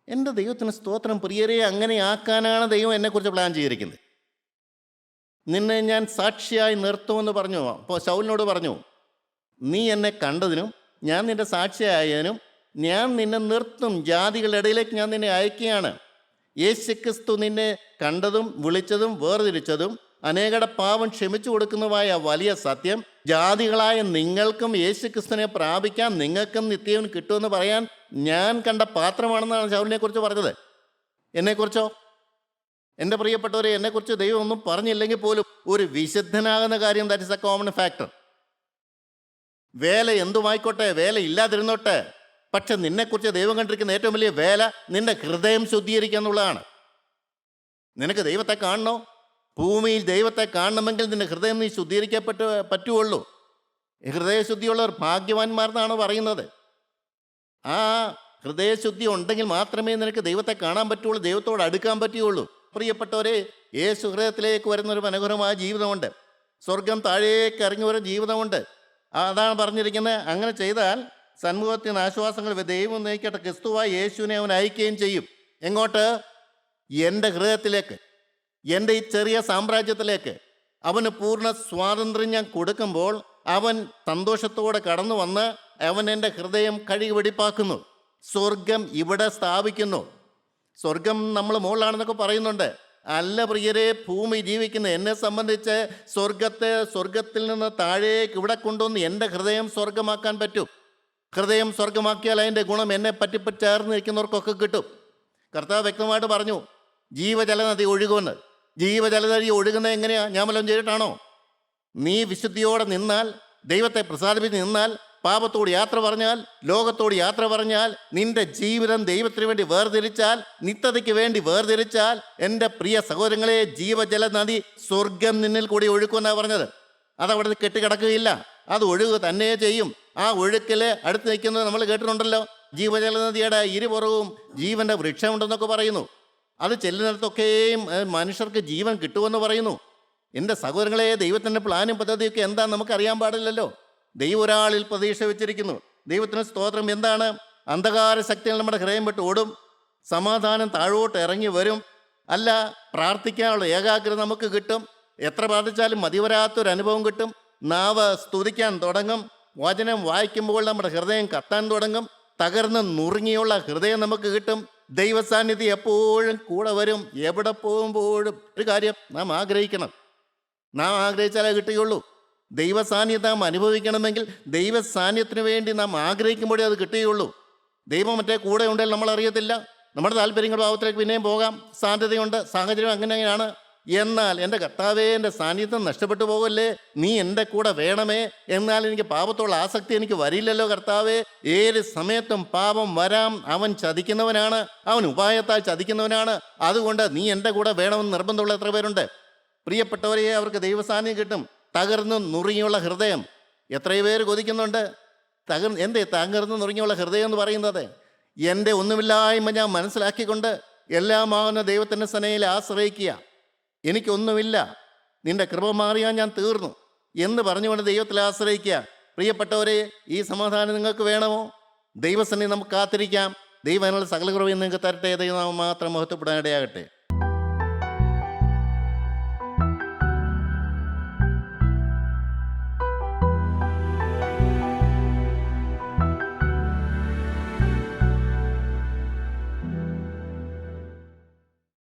എൻ്റെ ദൈവത്തിന് സ്തോത്രം പ്രിയരെ. അങ്ങനെ ആക്കാനാണ് ദൈവം എന്നെക്കുറിച്ച് പ്ലാൻ ചെയ്തിരിക്കുന്നത്. നിന്നെ ഞാൻ സാക്ഷിയായി നിർത്തുമെന്ന് പറഞ്ഞു. അപ്പോൾ ശൗലിനോട് പറഞ്ഞു, നീ എന്നെ കണ്ടതിനും ഞാൻ നിൻ്റെ സാക്ഷിയായതിനും ഞാൻ നിന്നെ നിർത്തും, ജാതികളുടെ ഇടയിലേക്ക് ഞാൻ നിന്നെ അയക്കുകയാണ്. യേശുക്രിസ്തു നിന്നെ കണ്ടതും വിളിച്ചതും വേർതിരിച്ചതും അനേകരുടെ പാപം ക്ഷമിച്ചു കൊടുക്കുന്നതുമായ വലിയ സത്യം, ജാതികളായ നിങ്ങൾക്കും യേശുക്രിസ്തുവിനെ പ്രാപിക്കാൻ നിങ്ങൾക്കും നിത്യവും കിട്ടുമെന്ന് പറയാൻ ഞാൻ കണ്ട പാത്രമാണെന്നാണ് ശൗലിനെ കുറിച്ച് പറഞ്ഞത്. എന്നെക്കുറിച്ചോ? എൻ്റെ പ്രിയപ്പെട്ടവരെ, എന്നെക്കുറിച്ച് ദൈവം ഒന്നും പറഞ്ഞില്ലെങ്കിൽ പോലും ഒരു വിശുദ്ധനാകുന്ന കാര്യം, that is A common factor. വേല എന്തുമായിക്കോട്ടെ, വേല ഇല്ലാതിരുന്നോട്ടെ, പക്ഷെ നിന്നെക്കുറിച്ച് ദൈവം കണ്ടിരിക്കുന്ന ഏറ്റവും വലിയ വേല നിന്റെ ഹൃദയം ശുദ്ധീകരിക്കുക എന്നുള്ളതാണ്. നിനക്ക് ദൈവത്തെ കാണണോ? ഭൂമിയിൽ ദൈവത്തെ കാണണമെങ്കിൽ നിന്റെ ഹൃദയം നീ പറ്റുള്ളൂ. ഹൃദയശുദ്ധിയുള്ളവർ ഭാഗ്യവാന്മാരെന്നാണ് പറയുന്നത്. ആ ഹൃദയശുദ്ധി ഉണ്ടെങ്കിൽ മാത്രമേ നിനക്ക് ദൈവത്തെ കാണാൻ പറ്റുള്ളൂ, ദൈവത്തോട് അടുക്കാൻ പറ്റുകയുള്ളൂ. പ്രിയപ്പെട്ടവരെ, യേശു ഹൃദയത്തിലേക്ക് വരുന്നൊരു മനോഹരമായ ജീവിതമുണ്ട്. സ്വർഗം താഴേക്ക് ഇറങ്ങി വരുന്ന ജീവിതമുണ്ട്. അതാണ് പറഞ്ഞിരിക്കുന്നത്. അങ്ങനെ ചെയ്താൽ സമൂഹത്തിന് ആശ്വാസങ്ങൾ ദൈവം നയിക്കട്ടെ. ക്രിസ്തുവായ യേശുവിനെ അവൻ അയക്കുകയും ചെയ്യും. എങ്ങോട്ട്? എൻ്റെ ഹൃദയത്തിലേക്ക്, എൻ്റെ ഈ ചെറിയ സാമ്രാജ്യത്തിലേക്ക്. അവന് പൂർണ്ണ സ്വാതന്ത്ര്യം ഞാൻ കൊടുക്കുമ്പോൾ അവൻ സന്തോഷത്തോടെ കടന്നു വന്ന് അവൻ എൻ്റെ ഹൃദയം കഴുകി വെടിപ്പാക്കുന്നു. സ്വർഗം ഇവിടെ സ്ഥാപിക്കുന്നു. സ്വർഗം നമ്മൾ മുകളിലാണെന്നൊക്കെ പറയുന്നുണ്ട്. അല്ല പ്രിയരെ, ഭൂമി ജീവിക്കുന്ന എന്നെ സംബന്ധിച്ച് സ്വർഗത്തിൽ നിന്ന് താഴേക്ക് ഇവിടെ കൊണ്ടുവന്ന് എൻ്റെ ഹൃദയം സ്വർഗമാക്കാൻ പറ്റും. ഹൃദയം സ്വർഗമാക്കിയാൽ അതിൻ്റെ ഗുണം എന്നെ ചേർന്ന് നിൽക്കുന്നവർക്കൊക്കെ കിട്ടും. കർത്താവ് വ്യക്തമായിട്ട് പറഞ്ഞു, ജീവജലനദി ഒഴുകുമെന്ന്. ജീവജലനദി ഒഴുകുന്നത് എങ്ങനെയാ? ഞാൻ വല്ലതും ചെയ്തിട്ടാണോ? നീ വിശുദ്ധിയോടെ നിന്നാൽ, ദൈവത്തെ പ്രസാദിപ്പിച്ച് നിന്നാൽ, പാപത്തോട് യാത്ര പറഞ്ഞാൽ, ലോകത്തോട് യാത്ര പറഞ്ഞാൽ, നിന്റെ ജീവിതം ദൈവത്തിന് വേണ്ടി വേർതിരിച്ചാൽ, നിത്യതയ്ക്ക് വേണ്ടി വേർതിരിച്ചാൽ, എൻ്റെ പ്രിയ സഹോദരങ്ങളെ, ജീവജല നദി സ്വർഗം നിന്നിൽ കൂടി ഒഴുക്കുമെന്നാണ് പറഞ്ഞത്. അതവിടെ കെട്ടിക്കിടക്കുകയില്ല, അത് ഒഴുകുക തന്നെ ചെയ്യും. ആ ഒഴുക്കിൽ അടുത്ത് നിൽക്കുന്നത് നമ്മൾ കേട്ടിട്ടുണ്ടല്ലോ, ജീവജല നദിയുടെ ഇരുപുറവും ജീവന്റെ വൃക്ഷമുണ്ടെന്നൊക്കെ പറയുന്നു. അത് ചെല്ലുന്നിടത്തൊക്കെയും മനുഷ്യർക്ക് ജീവൻ കിട്ടുമെന്ന് പറയുന്നു. എൻ്റെ സഹോദരങ്ങളെ, ദൈവത്തിൻ്റെ പ്ലാനും പദ്ധതിയൊക്കെ എന്താണെന്ന് നമുക്കറിയാൻ പാടില്ലല്ലോ. ദൈവം ഒരാളിൽ പ്രതീക്ഷ വെച്ചിരിക്കുന്നു. ദൈവത്തിന് സ്തോത്രം. എന്താണ്? അന്ധകാര ശക്തികൾ നമ്മുടെ ഹൃദയം വിട്ട് ഓടും, സമാധാനം താഴോട്ട് ഇറങ്ങി വരും. അല്ല, പ്രാർത്ഥിക്കാനുള്ള ഏകാഗ്രത നമുക്ക് കിട്ടും. എത്ര പ്രാർത്ഥിച്ചാലും മതിവരാത്തൊരു അനുഭവം കിട്ടും. നാവ് സ്തുതിക്കാൻ തുടങ്ങും. വചനം വായിക്കുമ്പോൾ നമ്മുടെ ഹൃദയം കത്താൻ തുടങ്ങും. തകർന്ന് നുറുങ്ങിയുള്ള ഹൃദയം നമുക്ക് കിട്ടും. ദൈവസാന്നിധ്യം എപ്പോഴും കൂടെ വരും. എവിടെ പോകുമ്പോഴും ഒരു കാര്യം നാം ആഗ്രഹിക്കണം. നാം ആഗ്രഹിച്ചാലേ കിട്ടുകയുള്ളൂ. ദൈവസാന്നിധ്യം നാം അനുഭവിക്കണമെങ്കിൽ ദൈവസാന്നിധ്യത്തിന് വേണ്ടി നാം ആഗ്രഹിക്കുമ്പോഴേ അത് കിട്ടുകയുള്ളൂ. ദൈവം മറ്റേ കൂടെ ഉണ്ടെങ്കിൽ നമ്മൾ അറിയത്തില്ല. നമ്മുടെ താല്പര്യങ്ങളുടെ ഭാവത്തിലേക്ക് പിന്നെയും പോകാം, സാധ്യതയുണ്ട്. സാഹചര്യം അങ്ങനെയാണ്. എന്നാൽ എൻ്റെ കർത്താവേ, എൻ്റെ സാന്നിധ്യം നഷ്ടപ്പെട്ടു പോകല്ലേ, നീ എൻ്റെ കൂടെ വേണമേ. എന്നാൽ എനിക്ക് പാപത്തോളം ആസക്തി എനിക്ക് വരില്ലല്ലോ കർത്താവേ. ഏത് സമയത്തും പാപം വരാം. അവൻ ചതിക്കുന്നവനാണ്, അവൻ ഉപായത്താൽ ചതിക്കുന്നവനാണ്. അതുകൊണ്ട് നീ എൻ്റെ കൂടെ വേണമെന്ന് നിർബന്ധമുള്ള എത്ര പേരുണ്ട്? പ്രിയപ്പെട്ടവരെ, അവർക്ക് ദൈവസാന്നിധ്യം കിട്ടും. തകർന്ന് നുറുങ്ങിയുള്ള ഹൃദയം എത്രയോ പേര് കൊതിക്കുന്നുണ്ട്. എന്തേ തകർന്ന് നുറുങ്ങിയുള്ള ഹൃദയം എന്ന് പറയുന്നത്? എൻ്റെ ഒന്നുമില്ലായ്മ ഞാൻ മനസ്സിലാക്കിക്കൊണ്ട് എല്ലാമാകുന്ന ദൈവത്തിൻ്റെ സനയിൽ ആശ്രയിക്കുക. എനിക്കൊന്നുമില്ല, നിന്റെ കൃപ മാറിയാൽ ഞാൻ തീർന്നു എന്ന് പറഞ്ഞുകൊണ്ട് ദൈവത്തിൽ ആശ്രയിക്കുക. പ്രിയപ്പെട്ടവരെ, ഈ സമാധാനം നിങ്ങൾക്ക് വേണമോ? ദൈവസന്നിധി നമുക്ക് കാത്തിരിക്കാം. ദൈവം അതിനുള്ള സകല കൃപയും നിങ്ങൾക്ക് തരട്ടെ. ദൈവം മാത്രം മഹത്വപ്പെടാനിടയാകട്ടെ.